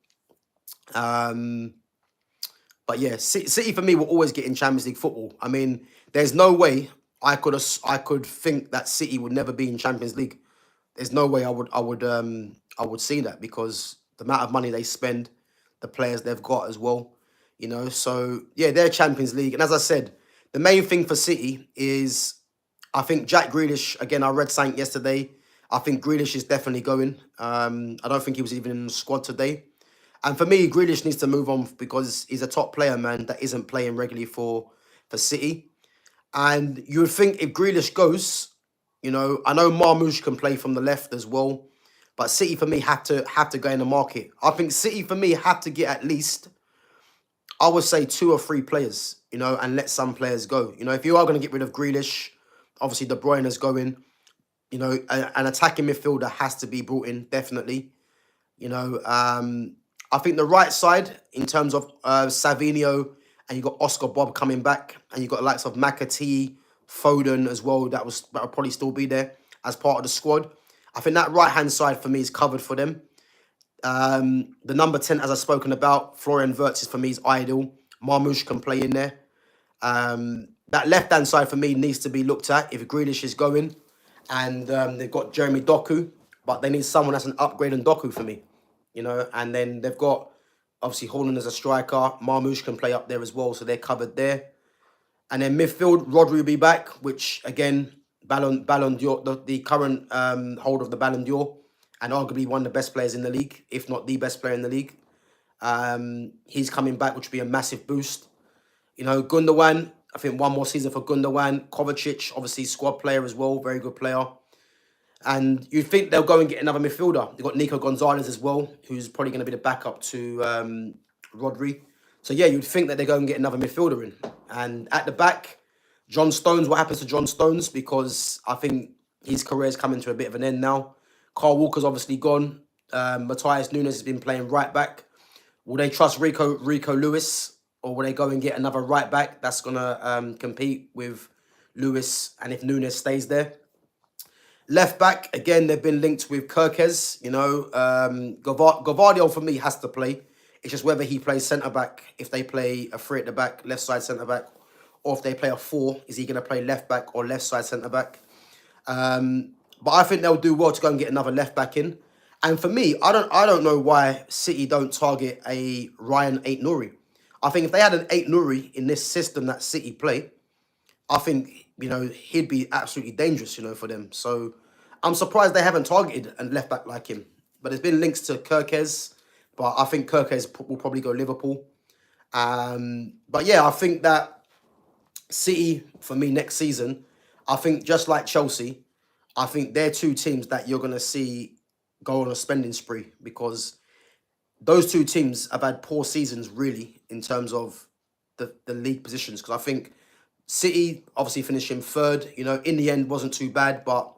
But yeah, City for me will always get in Champions League football. I mean, there's no way I could think that City would never be in Champions League. There's no way I would see that, because the amount of money they spend, the players they've got as well, you know. So yeah, they're Champions League. And as I said, the main thing for City is, I think Jack Grealish, again, I read something yesterday. I think Grealish is definitely going. I don't think he was even in the squad today. And for me, Grealish needs to move on, because he's a top player, man, that isn't playing regularly for City. And you would think if Grealish goes, you know, I know Marmoush can play from the left as well, but City for me have to go in the market. I think City for me have to get at least, I would say, 2 or 3 players, you know, and let some players go. You know, if you are going to get rid of Grealish, obviously De Bruyne is going. You know, an attacking midfielder has to be brought in, definitely. You know, I think the right side, in terms of Savinho, and you got Oscar Bob coming back, and you got the likes of McAtee, Foden as well, that will probably still be there as part of the squad. I think that right hand side for me is covered for them. The number 10, as I've spoken about, Florian Wirtz is for me is ideal. Marmoush can play in there. That left hand side for me needs to be looked at if Grealish is going, and they've got Jeremy Doku, but they need someone that's an upgrade on Doku for me, you know. And then they've got, obviously, Haaland as a striker. Marmoush can play up there as well, so they're covered there. And then midfield, Rodri will be back, which, again, Ballon d'Or, the current holder of the Ballon d'Or, and arguably one of the best players in the league, if not the best player in the league. He's coming back, which would be a massive boost. You know, Gundogan, I think one more season for Gundogan. Kovacic, obviously squad player as well, very good player. And you'd think they'll go and get another midfielder. They've got Nico Gonzalez as well, who's probably going to be the backup to Rodri. So yeah, you'd think that they go and get another midfielder in. And at the back, John Stones, what happens to John Stones? Because I think his career is coming to a bit of an end now. Carl Walker's obviously gone. Matthias Nunes has been playing right back. Will they trust Rico Lewis? Or will they go and get another right back that's going to compete with Lewis, and if Nunes stays there? Left back, again, they've been linked with Kirkes. You know, Gavardio for me has to play. It's just whether he plays centre-back, if they play a 3 at the back, left side centre-back, or if they play a 4, is he going to play left back or left side centre-back? But I think they'll do well to go and get another left back in. And for me, I don't know why City don't target a Ryan Ait-Nouri. I think if they had an Ait-Nouri in this system that City play, I think, you know, he'd be absolutely dangerous, you know, for them. So I'm surprised they haven't targeted a left back like him. But there's been links to Kirkes, but I think Kirkes will probably go Liverpool. But yeah, I think that City, for me, next season, I think just like Chelsea, I think they're 2 teams that you're going to see go on a spending spree, because those 2 teams have had poor seasons, really, in terms of the league positions. Because I think City, obviously finishing 3rd, you know, in the end wasn't too bad, but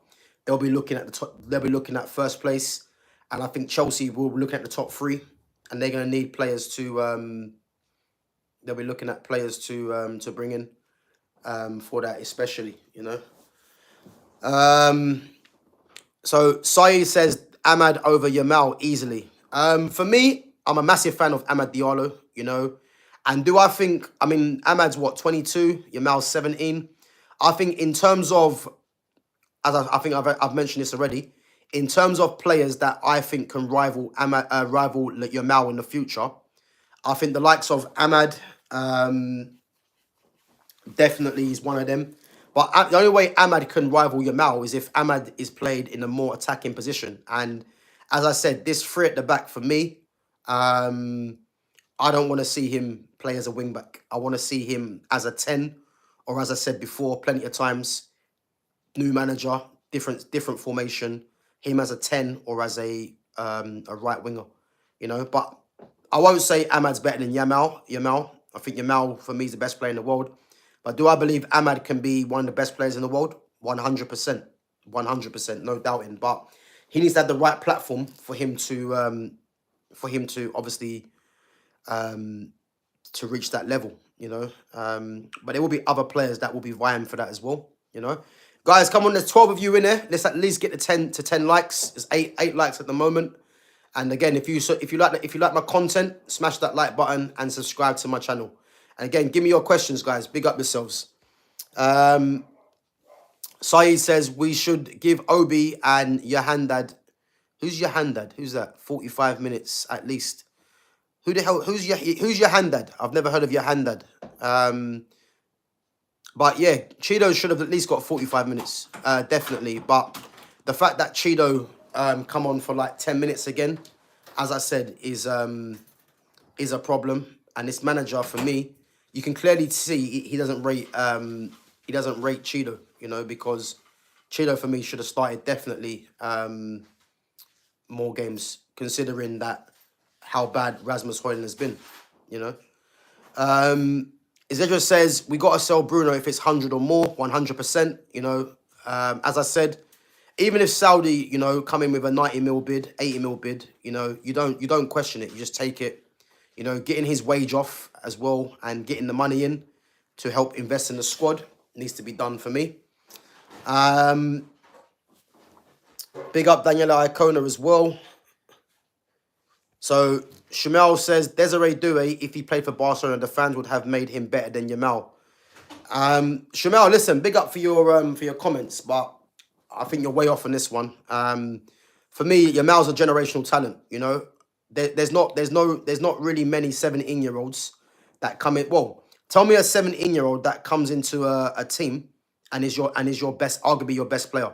they'll be looking at the top, they'll be looking at 1st place. And I think Chelsea will be looking at the top 3, and they're going to need players to they'll be looking at players to bring in for that, especially, you know. So Saeed says Ahmad over Yamal easily. For me, I'm a massive fan of Amad Diallo, you know. And do I think, I mean, Ahmad's what, 22? Yamal's 17. I think in terms of, as I think I've mentioned this already, in terms of players that I think can rival Yamal in the future, I think the likes of Ahmad definitely is one of them. But the only way Ahmad can rival Yamal is if Ahmad is played in a more attacking position. And as I said, this 3 at the back for me, I don't want to see him play as a wing back. I want to see him as a 10, or as I said before, plenty of times, new manager, different formation, him as a 10 or as a right winger, you know. But I won't say Ahmad's better than Yamal. I think Yamal, for me, is the best player in the world. But do I believe Ahmad can be one of the best players in the world? 100%. 100%, no doubting. But he needs to have the right platform for him to obviously to reach that level, you know. But there will be other players that will be vying for that as well, you know. Guys, come on, there's 12 of you in there. Let's at least get the 10 likes. There's 8 likes at the moment. And again, if you like my content, smash that like button and subscribe to my channel. And again, give me your questions, guys. Big up yourselves. Saeed says we should give Obi and Yohandad. Who's Yohandad? Who's that? 45 minutes at least. Who the hell? Who's Yohandad? I've never heard of Yohandad. But yeah, Cheeto should have at least got 45 minutes, definitely. But the fact that Cheeto come on for like 10 minutes again, as I said, is a problem. And this manager, for me, you can clearly see he doesn't rate Cheeto, you know, because Cheeto for me should have started definitely more games, considering that how bad Rasmus Højlund has been, you know. Isidro says, we got to sell Bruno if it's 100 or more, 100%, you know. As I said, even if Saudi, you know, come in with a 90 mil bid, 80 mil bid, you know, you don't question it. You just take it. You know, getting his wage off as well and getting the money in to help invest in the squad needs to be done for me. Big up Daniela Icona as well. So Shamel says, Desiree Doué, if he played for Barcelona, the fans would have made him better than Yamal. Shamel, listen, big up for your comments, but I think you're way off on this one. For me, Yamal's a generational talent, you know. There's not really many 17-year-olds that come in. Well, tell me a 17-year-old that comes into a team and is your best, arguably your best player.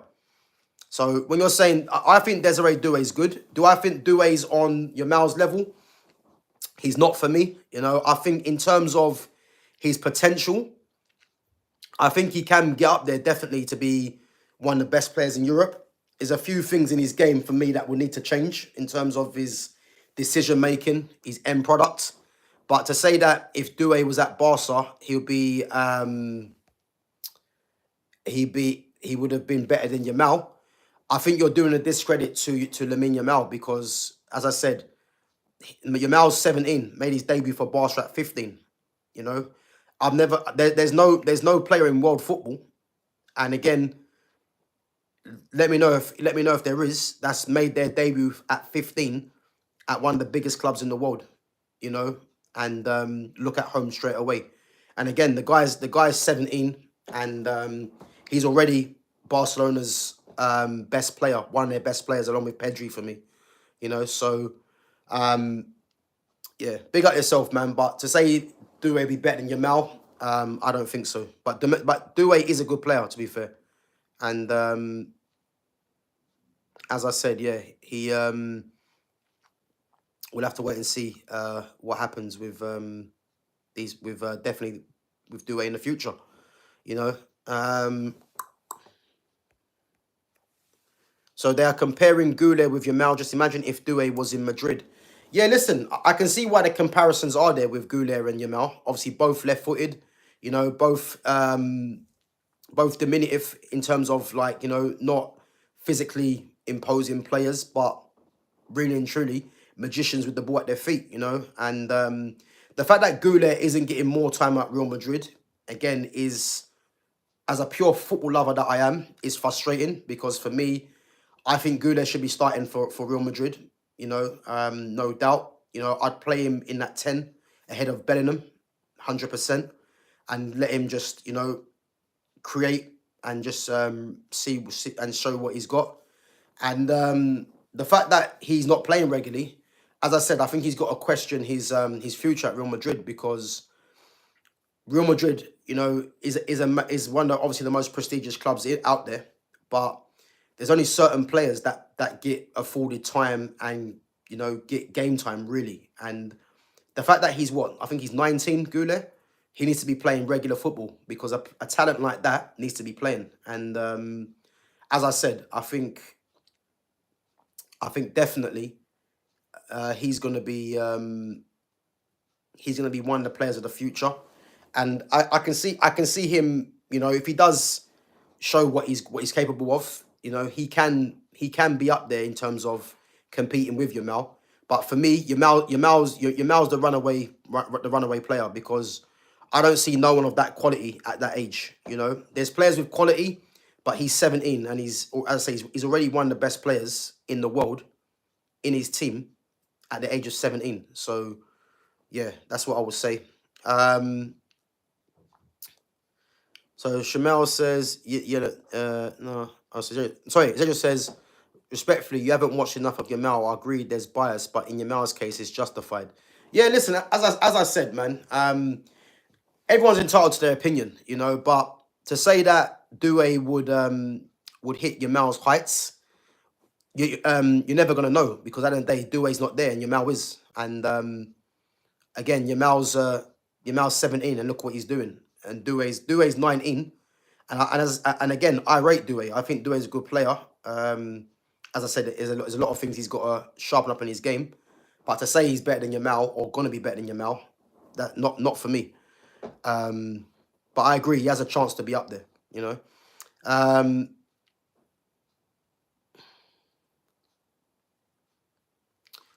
So when you're saying, I think Desiree Doué is good. Do I think Doué's on Yamal's level? He's not for me. You know, I think in terms of his potential, I think he can get up there definitely to be one of the best players in Europe. There's a few things in his game for me that will need to change in terms of his decision making, his end product. But to say that if Doué was at Barca, he would have been better than Yamal. I think you're doing a discredit to Lamine Yamal because, as I said, Yamal's 17, made his debut for Barca at 15. You know, there's no player in world football, and again, let me know if there is, that's made their debut at 15 at one of the biggest clubs in the world, you know, and look at home straight away. And again, the guy's 17, and he's already Barcelona's best player, one of their best players, along with Pedri for me, you know. So yeah, big up yourself, man. But to say Doué be better than Yamal, I don't think so. But Doué is a good player, to be fair, and as I said, yeah, he we'll have to wait and see what happens with definitely with Doué in the future, you know. So they are comparing Goulet with Yamal. Just imagine if Doué was in Madrid. Yeah, listen, I can see why the comparisons are there with Goulet and Yamal. Obviously, both left-footed, you know, both diminutive in terms of, like, you know, not physically imposing players, but really and truly magicians with the ball at their feet, you know. And the fact that Goulet isn't getting more time at Real Madrid, again, is, as a pure football lover that I am, is frustrating because for me, I think Goulet should be starting for Real Madrid, you know, no doubt. You know, I'd play him in that 10 ahead of Bellingham, 100%, and let him just, you know, create and just see and show what he's got. And the fact that he's not playing regularly, as I said, I think he's got to question his future at Real Madrid because Real Madrid, you know, is one of obviously the most prestigious clubs out there, but there's only certain players that get afforded time and, you know, get game time, really. And the fact that he's I think he's 19, Goulet, he needs to be playing regular football because a talent like that needs to be playing. And as I said, I think definitely he's going to be one of the players of the future. And I can see him, you know, if he does show what he's capable of, you know, he can be up there in terms of competing with Yamal. But for me, Yamal's the runaway player because I don't see no one of that quality at that age. You know, there's players with quality, but he's 17 and he's, as I say, he's already one of the best players in the world. in his team at the age of 17. So yeah, that's what I would say. So Shamel says, no. Oh, sorry, Zedjo says, respectfully, you haven't watched enough of Yamal. I agree, there's bias, but in Yamal's case, it's justified. Yeah, listen, as I said, man, everyone's entitled to their opinion, but to say that Doué would hit Yamal's heights, you're never gonna know, because at the end of the day, Doué's not there and Yamal is. And again, Yamal's 17 and look what he's doing. And Doué's 19. And again, I rate Doué. I think Doué's a good player. As I said, there's a lot of things he's got to sharpen up in his game. But to say he's better than Yamal or gonna be better than Yamal, that not for me. But I agree, he has a chance to be up there,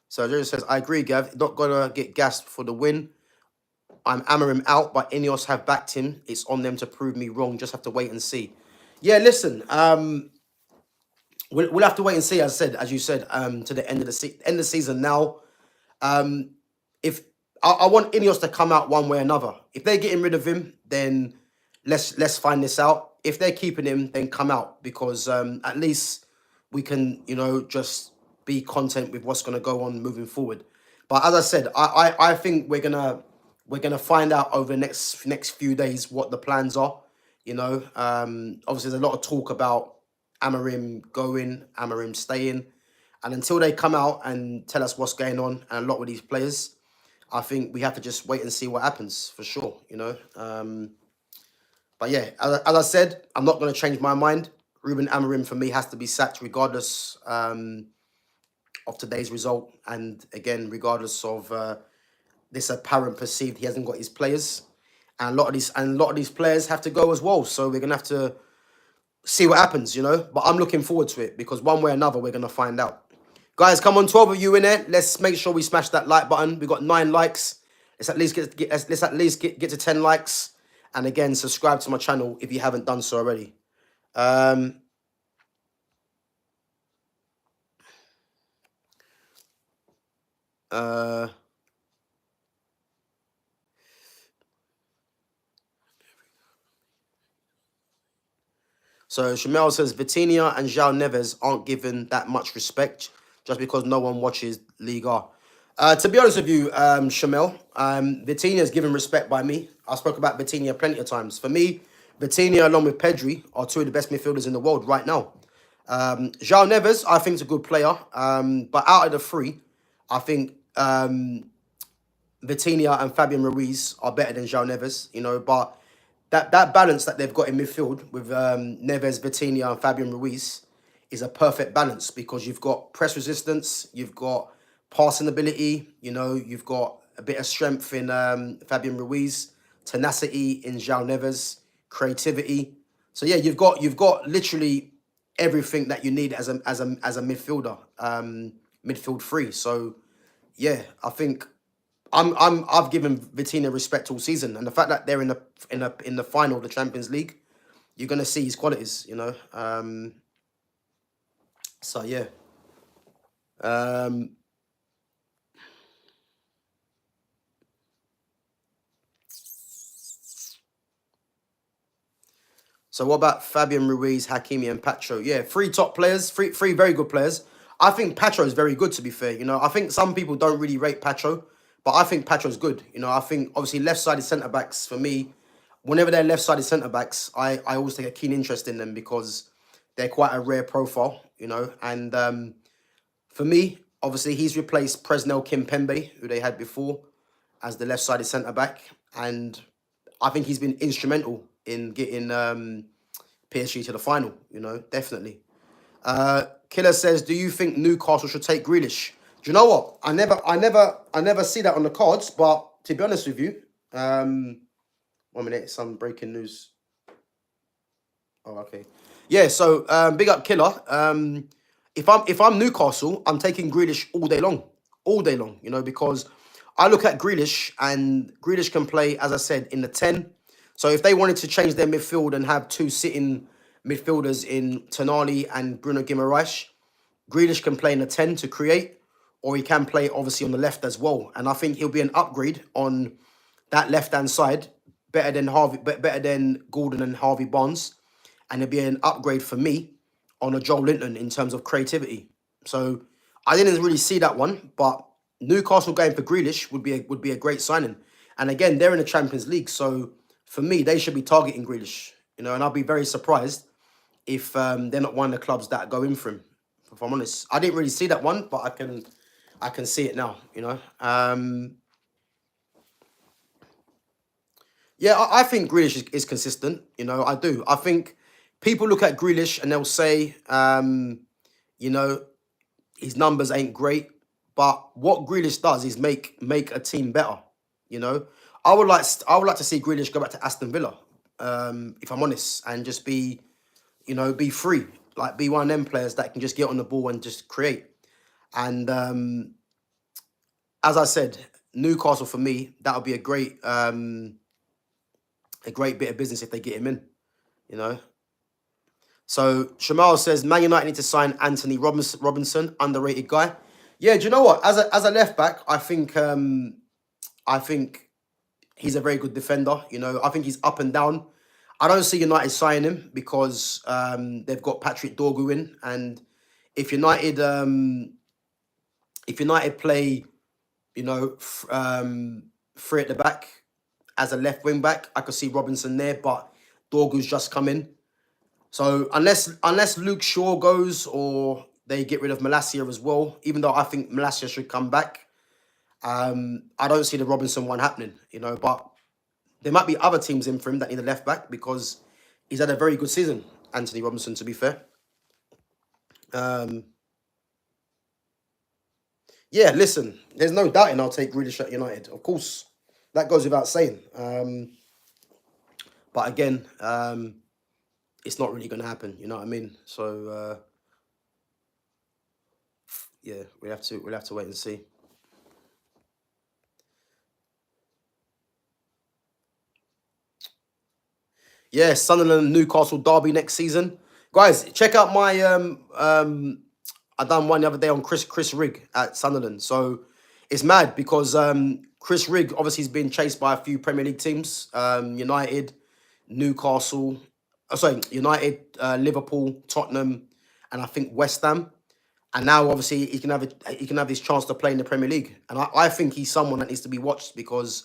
So Jerry says, I agree, Gav. Not gonna get gassed for the win. I'm Amorim out, but Ineos have backed him. It's on them to prove me wrong. Just have to wait and see. Yeah, listen. We'll have to wait and see. As you said, to the end of the season now. If I want Ineos to come out one way or another. If they're getting rid of him, then let's find this out. If they're keeping him, then come out, because at least we can just be content with what's gonna go on moving forward. But as I said, I think we're gonna find out over the next few days what the plans are. Obviously there's a lot of talk about Amorim going, Amorim staying, and until they come out and tell us what's going on and a lot with these players, I think we have to just wait and see what happens for sure. But yeah, as I said, I'm not going to change my mind. Ruben Amorim for me has to be sacked regardless of today's result, and again regardless of this apparent perceived he hasn't got his players, and a lot of these players have to go as well. So we're gonna have to see what happens, But I'm looking forward to it, because one way or another we're gonna find out. Guys, come on, 12 of you in there. Let's make sure we smash that like button. We got 9 likes. Let's at least get to 10 likes. And again, subscribe to my channel if you haven't done so already. So Shamel says Vitinha and João Neves aren't given that much respect just because no one watches Liga. To be honest with you, Shamel, Vitinha is given respect by me. I spoke about Vitinha plenty of times. For me, Vitinha along with Pedri are 2 of the best midfielders in the world right now. João Neves, I think, is a good player. But out of the 3, I think Vitinha and Fabian Ruiz are better than João Neves, but that balance that they've got in midfield with Neves, Vitinha and Fabian Ruiz is a perfect balance, because you've got press resistance, you've got passing ability, you've got a bit of strength in Fabian Ruiz, tenacity in João Neves, creativity. So yeah, you've got literally everything that you need as a midfielder, midfield 3. So yeah, I think I've given Vitinha respect all season, and the fact that they're in the final of the Champions League, you're gonna see his qualities, So yeah. So what about Fabian Ruiz, Hakimi, and Pacho? Yeah, 3 top players, three very good players. I think Pacho is very good, to be fair. I think some people don't really rate Pacho, but I think Pacho's good. I think obviously left-sided centre-backs, for me, whenever they're left-sided centre-backs, I always take a keen interest in them, because they're quite a rare profile, And for me, obviously, he's replaced Presnel Kimpembe, who they had before, as the left-sided centre-back. And I think he's been instrumental in getting PSG to the final, definitely. Killer says, do you think Newcastle should take Grealish? Do you know what? I never see that on the cards, but to be honest with you, 1 minute, some breaking news. Oh, okay. Yeah, so big up Killer. If I'm Newcastle, I'm taking Grealish all day long. Because I look at Grealish, and Grealish can play, as I said, in the 10. So if they wanted to change their midfield and have 2 sitting midfielders in Tonali and Bruno Guimaraes, Grealish can play in the 10 to create, or he can play obviously on the left as well. And I think he'll be an upgrade on that left-hand side, better than Gordon and Harvey Barnes, and it'd be an upgrade for me on a Joel Linton in terms of creativity. So I didn't really see that one, but Newcastle going for Grealish would be a great signing. And again, they're in the Champions League, so for me, they should be targeting Grealish. You know, and I'll be very surprised if they're not one of the clubs that go in for him. If I'm honest, I didn't really see that one, but I can see it now. You know, yeah, I think Grealish is consistent. You know, I do. I think people look at Grealish and they'll say, you know, his numbers ain't great, but what Grealish does is make a team better. You know, I would like to see Grealish go back to Aston Villa, if I'm honest, and just be, you know, be free, like be one of them players that can just get on the ball and just create. And as I said, Newcastle for me, that would be a great bit of business if they get him in. You know. So Shamal says Man United need to sign Anthony Robinson, underrated guy. Yeah, do you know what? As a left back, I think he's a very good defender. You know, I think he's up and down. I don't see United signing him because they've got Patrick Dorgu in, and if United play, you know, three at the back as a left wing back, I could see Robinson there, but Dorgu's just come in. So unless Luke Shaw goes or they get rid of Malacia as well, even though I think Malacia should come back, I don't see the Robinson one happening, you know. But there might be other teams in for him that need a left back because he's had a very good season, Anthony Robinson, to be fair. Yeah, listen, there's no doubting I'll take Grealish at United. Of course, that goes without saying. But again, it's not really going to happen. You know what I mean? So yeah, we'll have to wait and see. Yeah, Sunderland Newcastle derby next season, guys. Check out my I done one the other day on Chris Rigg at Sunderland. So it's mad because Chris Rigg obviously has been chased by a few Premier League teams, United, Newcastle, United, Liverpool, Tottenham, and I think West Ham. And now obviously he can have his chance to play in the Premier League. And I think he's someone that needs to be watched because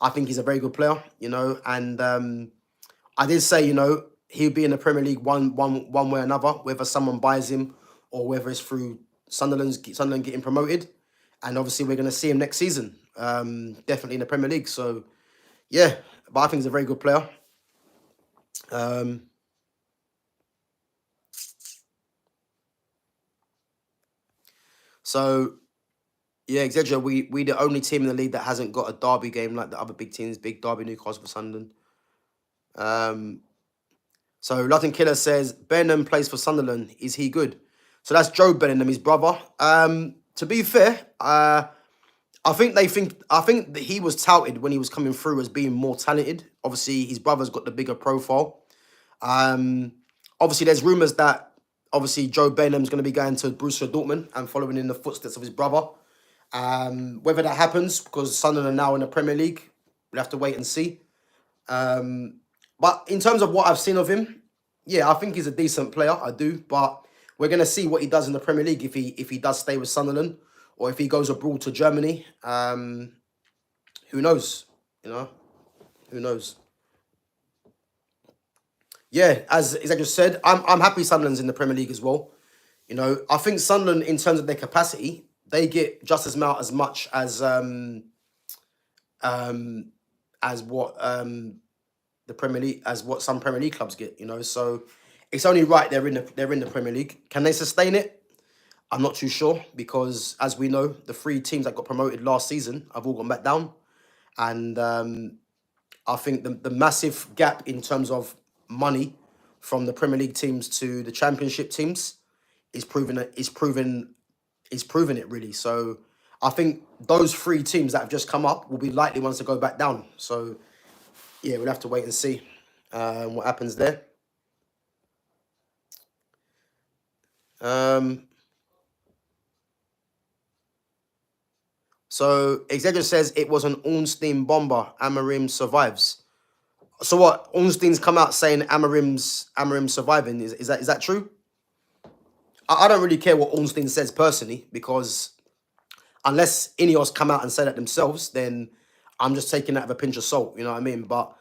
I think he's a very good player, you know. And I did say, you know, he'll be in the Premier League one way or another, whether someone buys him or whether it's through Sunderland getting promoted. And obviously we're going to see him next season, definitely in the Premier League. So, yeah, but I think he's a very good player. So, yeah, Xedra, we the only team in the league that hasn't got a derby game like the other big teams, big derby, Newcastle for Sunderland. So Latin Killer says, Benham plays for Sunderland. Is he good? So that's Joe Benham, his brother. To be fair, I think that he was touted when he was coming through as being more talented. Obviously, his brother's got the bigger profile. Obviously, there's rumours that obviously Joe Benham's going to be going to Borussia Dortmund and following in the footsteps of his brother. Whether that happens, because Sunderland are now in the Premier League, we'll have to wait and see. But in terms of what I've seen of him, yeah, I think he's a decent player. I do, but we're gonna see what he does in the Premier League if he does stay with Sunderland or if he goes abroad to Germany. Who knows? You know, who knows? Yeah, as I just said, I'm happy Sunderland's in the Premier League as well. You know, I think Sunderland, in terms of their capacity, they get just as much as what the Premier League, as what some Premier League clubs get. You know, so it's only right they're in the Premier League. Can they sustain it? I'm not too sure because, as we know, the 3 teams that got promoted last season have all gone back down, and I think the massive gap in terms of money from the Premier League teams to the Championship teams is proven it really. So I think those 3 teams that have just come up will be likely ones to go back down. So yeah, we'll have to wait and see what happens there. So Exeter says it was an Ornstein bomber. Amarim survives. So what? Ornstein's come out saying Amarim's surviving. Is that true? I don't really care what Ornstein says personally, because unless Ineos come out and say that themselves, then I'm just taking that with a pinch of salt. You know what I mean? But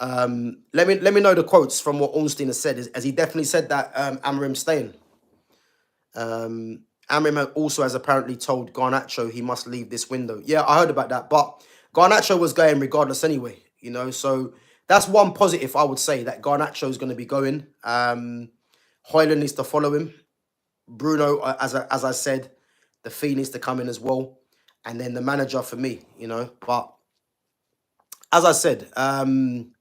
let me know the quotes from what Ornstein has said. Has he definitely said that Amarim's staying? Amarim also has apparently told Garnacho he must leave this window. Yeah, I heard about that. But Garnacho was going regardless anyway, so that's one positive I would say, that Garnacho is going to be going. Hoyland needs to follow him. Bruno, as I said, the fee needs to come in as well. And then the manager for me. But as I said, unless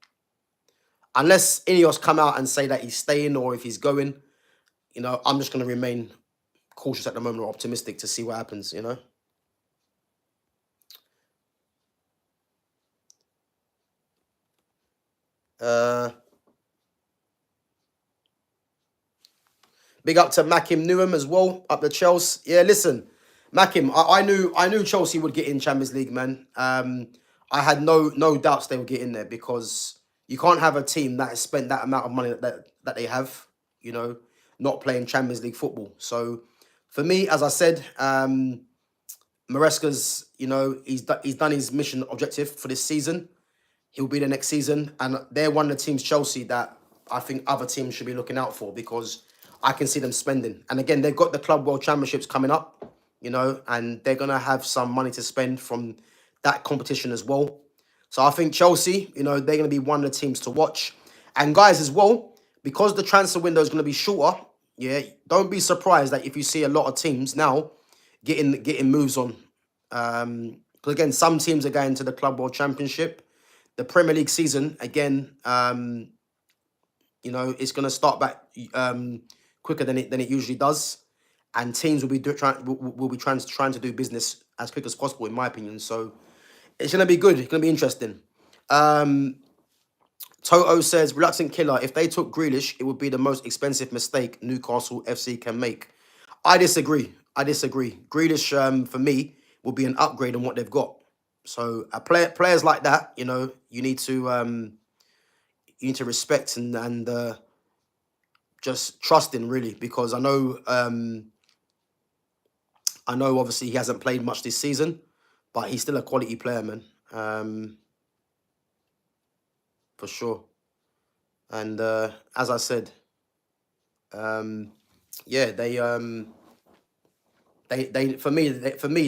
Ineos come out and say that he's staying or if he's going, I'm just going to remain cautious at the moment, or optimistic to see what happens. Big up to Makim Newham as well, up the Chelsea. Yeah, listen, Makim, I knew Chelsea would get in Champions League, man. I had no doubts they would get in there, because you can't have a team that has spent that amount of money that they have, not playing Champions League football. So for me, as I said, Maresca's, he's done his mission objective for this season. He'll be the next season, and they're one of the teams, Chelsea, that I think other teams should be looking out for, because I can see them spending. And again, they've got the Club World Championships coming up, and they're gonna have some money to spend from that competition as well. So I think Chelsea, they're gonna be one of the teams to watch. And guys, as well, because the transfer window is gonna be shorter, yeah, don't be surprised that if you see a lot of teams now getting moves on. Because again, some teams are going to the Club World Championship. The Premier League season, again, it's going to start back quicker than it usually does, and teams will be trying to do business as quick as possible, in my opinion. So it's going to be good. It's going to be interesting. Toto says, reluctant killer. If they took Grealish, it would be the most expensive mistake Newcastle FC can make. I disagree. Grealish, for me, will be an upgrade on what they've got. So players like that, you need to respect and just trust in, really, because I know obviously he hasn't played much this season, but he's still a quality player, man, for sure. And as I said, yeah, they for me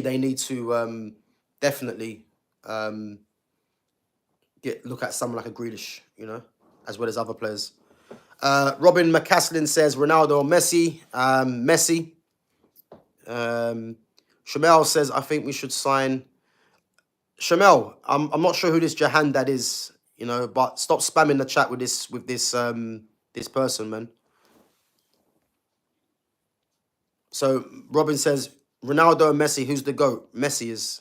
they need to definitely look at someone like a Grealish, as well as other players. Robin McCaslin says Ronaldo or Messi. Messi. Shamel says, I think we should sign. Shamel, I'm not sure who this Jahandad is, but stop spamming the chat with this person, man. So Robin says Ronaldo and Messi, who's the GOAT? Messi is.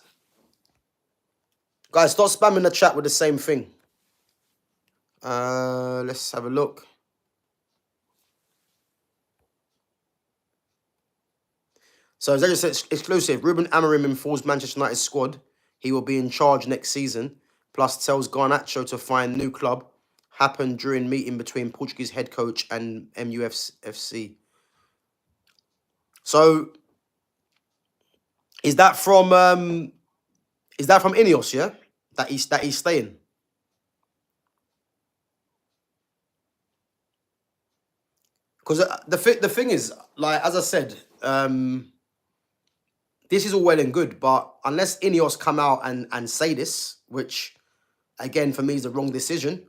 Guys, stop spamming the chat with the same thing. Let's have a look. So as I just said, exclusive. Ruben Amorim informs Manchester United squad he will be in charge next season, plus tells Garnacho to find new club. Happened during meeting between Portuguese head coach and MUFC. So is that from Ineos, yeah? That he's staying? Because the thing is, like, as I said, this is all well and good, but unless Ineos come out and say this, which, again, for me is the wrong decision,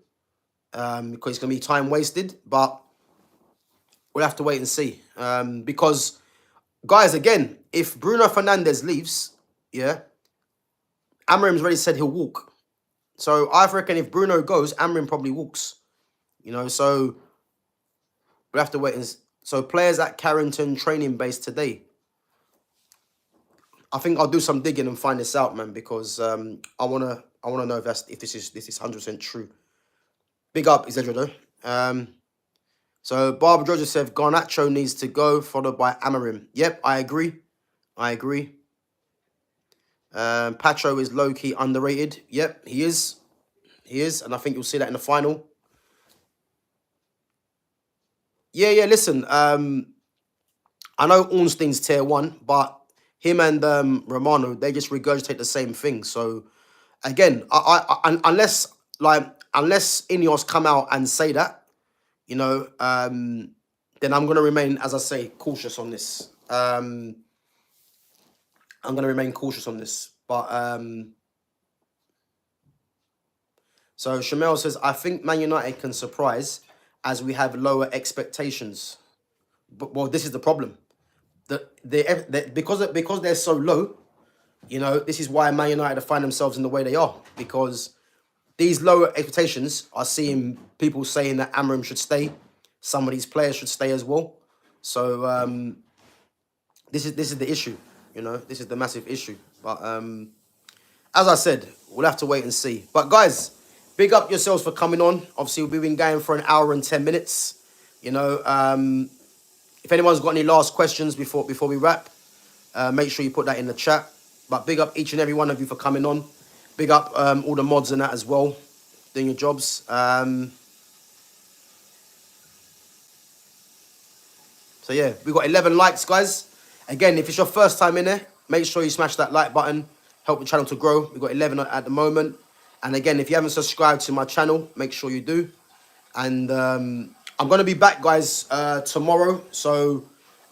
because it's going to be time wasted, but we'll have to wait and see. Because, guys, again, if Bruno Fernandes leaves, yeah, Amarim's already said he'll walk. So I reckon if Bruno goes, Amarim probably walks. So we'll have to wait. So players at Carrington training base today. I think I'll do some digging and find this out, man, because I wanna know if this is 100% true. Big up, Isidro, though. So Barbara Georgia said Garnacho needs to go, followed by Amarim. Yep, I agree. Patro is low-key underrated. Yep, he is. He is, and I think you'll see that in the final. Yeah, listen, I know Ornstein's tier 1, but him and Romano, they just regurgitate the same thing. So, again, unless Ineos come out and say that, you know, then I'm going to remain, as I say, cautious on this. I'm going to remain cautious on this. But, so Shamel says, I think Man United can surprise as we have lower expectations. But, well, this is the problem. Because they're so low, you know, this is why Man United find themselves in the way they are. Because these lower expectations are seeing people saying that Amorim should stay. Some of these players should stay as well. So this is the issue. You know, this is the massive issue. But as I said, we'll have to wait and see. But guys, big up yourselves for coming on. Obviously, we've been going for an hour and 10 minutes. You know, if anyone's got any last questions before we wrap, make sure you put that in the chat. But big up each and every one of you for coming on. Big up all the mods and that as well, doing your jobs. So yeah, we got 11 likes, guys. Again, if it's your first time in there, make sure you smash that like button. Help the channel to grow. We've got 11 at the moment. And again, if you haven't subscribed to my channel, make sure you do. And I'm going to be back, guys, tomorrow. So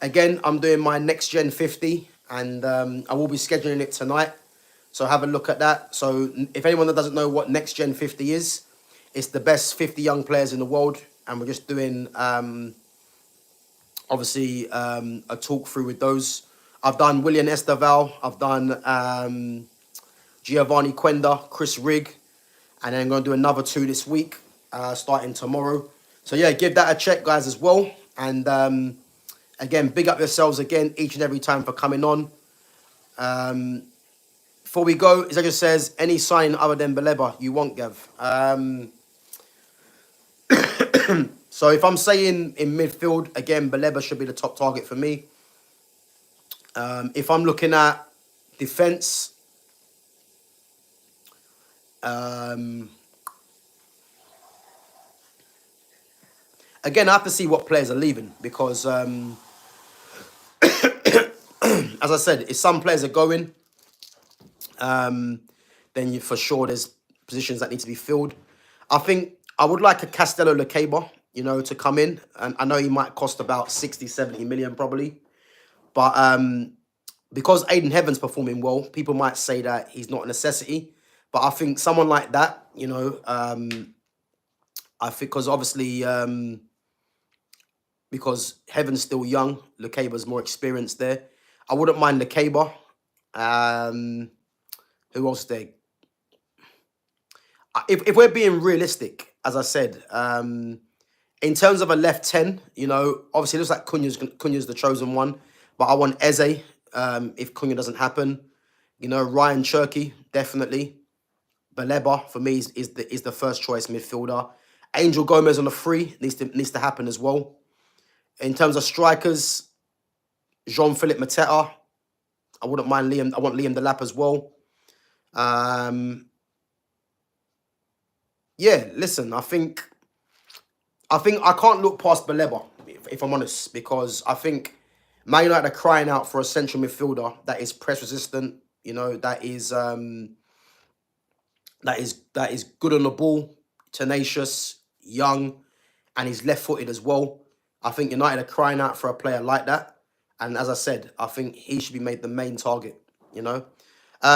again, I'm doing my Next Gen 50. And I will be scheduling it tonight. So have a look at that. So if anyone that doesn't know what Next Gen 50 is, it's the best 50 young players in the world. And we're just doing, obviously, a talk through with those. I've done William Esteval. I've done Giovanni Quenda, Chris Rigg. And then I'm going to do another 2 this week, starting tomorrow. So yeah, give that a check, guys, as well. And again, big up yourselves again each and every time for coming on. Before we go, as I just says, any sign other than Baleba you want, Gav? So if I'm saying in midfield, again, Baleba should be the top target for me. If I'm looking at defence, again, I have to see what players are leaving because, as I said, if some players are going, then for sure there's positions that need to be filled. I think I would like a Castello Lacaba, you know, to come in. And I know he might cost about 60, 70 million probably. But because Aiden Heaven's performing well, people might say that he's not a necessity. But I think someone like that, you know, I think because obviously, because Heaven's still young, Lacaba's more experienced there. I wouldn't mind Lacaba. Who else there? If we're being realistic, as I said, in terms of a left 10, you know, obviously it looks like Cunha's the chosen one. But I want Eze if Cunha doesn't happen. You know, Ryan Cherky, definitely. Baleba, for me, is the first choice midfielder. Angel Gomez on the 3 needs to happen as well. In terms of strikers, Jean-Philippe Mateta. I wouldn't mind Liam. I want Liam Delap as well. Yeah, listen, I think I can't look past Baleba, if I'm honest, because I think Man United are crying out for a central midfielder that is press resistant, you know, that is good on the ball, tenacious, young, and he's left-footed as well. I think United are crying out for a player like that. And as I said, I think he should be made the main target, you know.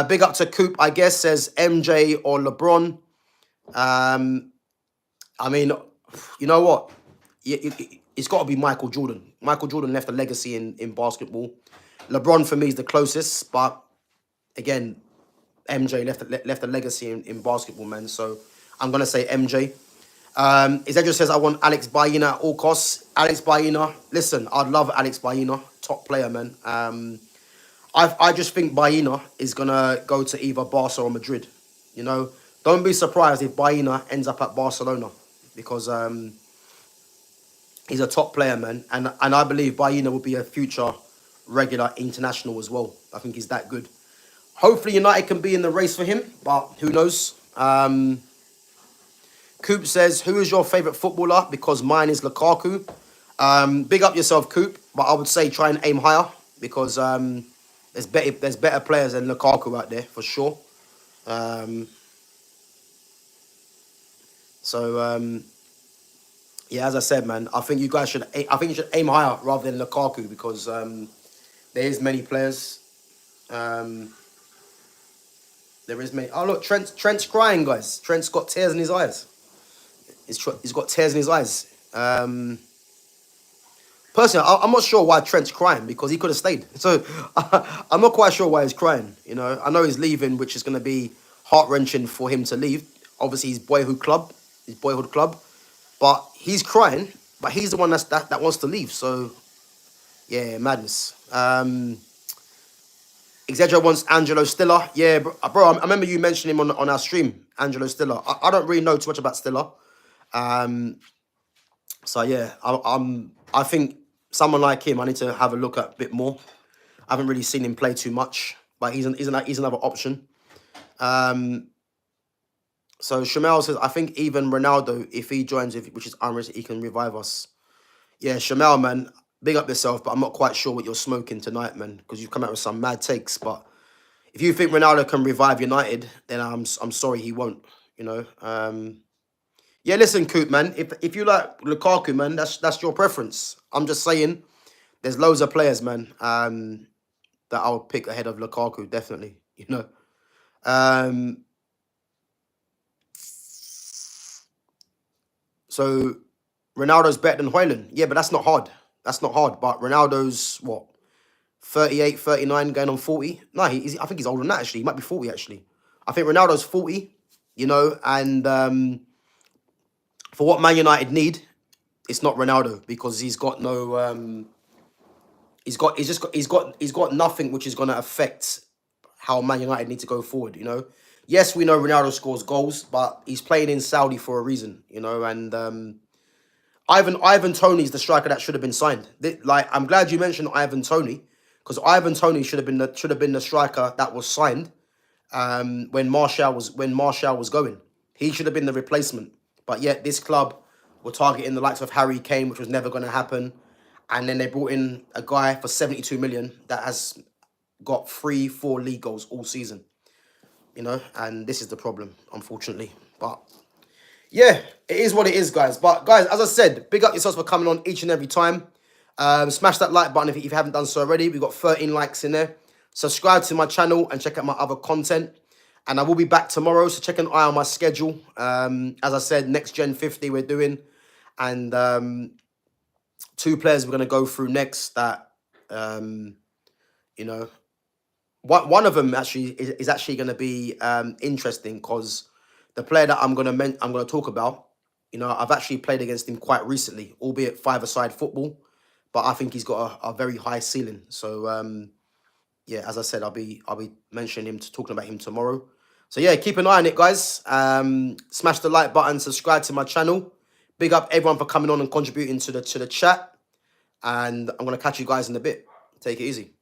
Big up to Coop, I guess, says MJ or LeBron. I mean, you know what? It's got to be Michael Jordan. Michael Jordan left a legacy in basketball. LeBron, for me, is the closest. But, again, MJ left a legacy in basketball, man. So, I'm going to say MJ. Izedra says, I want Alex Baena at all costs. Alex Baena, listen, I'd love Alex Baena. Top player, man. I just think Baena is going to go to either Barca or Madrid. You know, don't be surprised if Baena ends up at Barcelona. Because he's a top player, man. And I believe Baena will be a future regular international as well. I think he's that good. Hopefully United can be in the race for him, but who knows? Coop says, who is your favourite footballer? Because mine is Lukaku. Big up yourself, Coop, but I would say try and aim higher because there's better players than Lukaku out there for sure. Um, so yeah, as I said, man, I think you guys should. I think you should aim higher rather than Lukaku because there is many players. Um, there is many. Oh look, Trent's crying, guys. Trent's got tears in his eyes. He's got tears in his eyes. Personally, I'm not sure why Trent's crying because he could have stayed. So I'm not quite sure why he's crying. You know, I know he's leaving, which is going to be heart wrenching for him to leave. Obviously, his boyhood club, but he's crying. But he's the one that wants to leave. So yeah, madness. Exedra wants Angelo Stiller. Yeah, bro, I remember you mentioning him on our stream, Angelo Stiller. I don't really know too much about Stiller. So yeah, I think someone like him, I need to have a look at a bit more. I haven't really seen him play too much, but he's another option. So Shamel says, I think even Ronaldo, if he joins, which is unrealistic, he can revive us. Yeah, Shamel, man, big up yourself, but I'm not quite sure what you're smoking tonight, man, because you've come out with some mad takes. But if you think Ronaldo can revive United, then I'm sorry he won't. You know. Yeah, listen, Coop, man. If you like Lukaku, man, that's your preference. I'm just saying, there's loads of players, man, that I'll pick ahead of Lukaku, definitely. You know. So Ronaldo's better than Højlund. Yeah, but that's not hard. That's not hard. But Ronaldo's what? 38, 39, going on 40. No, I think he's older than that, actually. He might be 40, actually. I think Ronaldo's 40, you know, and for what Man United need, it's not Ronaldo because he's got no he's got nothing which is gonna affect how Man United need to go forward, you know. Yes, we know Ronaldo scores goals, but he's playing in Saudi for a reason, you know, and Ivan Toney's the striker that should have been signed. Like, I'm glad you mentioned Ivan Toney, because Ivan Toney should have been the striker that was signed when Martial was going. He should have been the replacement. But yet this club were targeting the likes of Harry Kane, which was never going to happen. And then they brought in a guy for 72 million that has got 3-4 league goals all season. You know, and this is the problem, unfortunately. But yeah, it is what it is, guys. But guys, as I said, big up yourselves for coming on each and every time. Smash that like button if you haven't done so already. We've got 13 likes in there. Subscribe to my channel and check out my other content. And I will be back tomorrow, so check an eye on my schedule. As I said, Next Gen 50 we're doing. And 2 players we're going to go through next that, you know, one of them actually is actually going to be interesting because the player that I'm going to talk about, you know, I've actually played against him quite recently, albeit 5-a-side football, but I think he's got a very high ceiling. So yeah, as I said, I'll be mentioning him, talking about him tomorrow. So yeah, keep an eye on it, guys. Smash the like button, subscribe to my channel. Big up everyone for coming on and contributing to the chat. And I'm gonna catch you guys in a bit. Take it easy.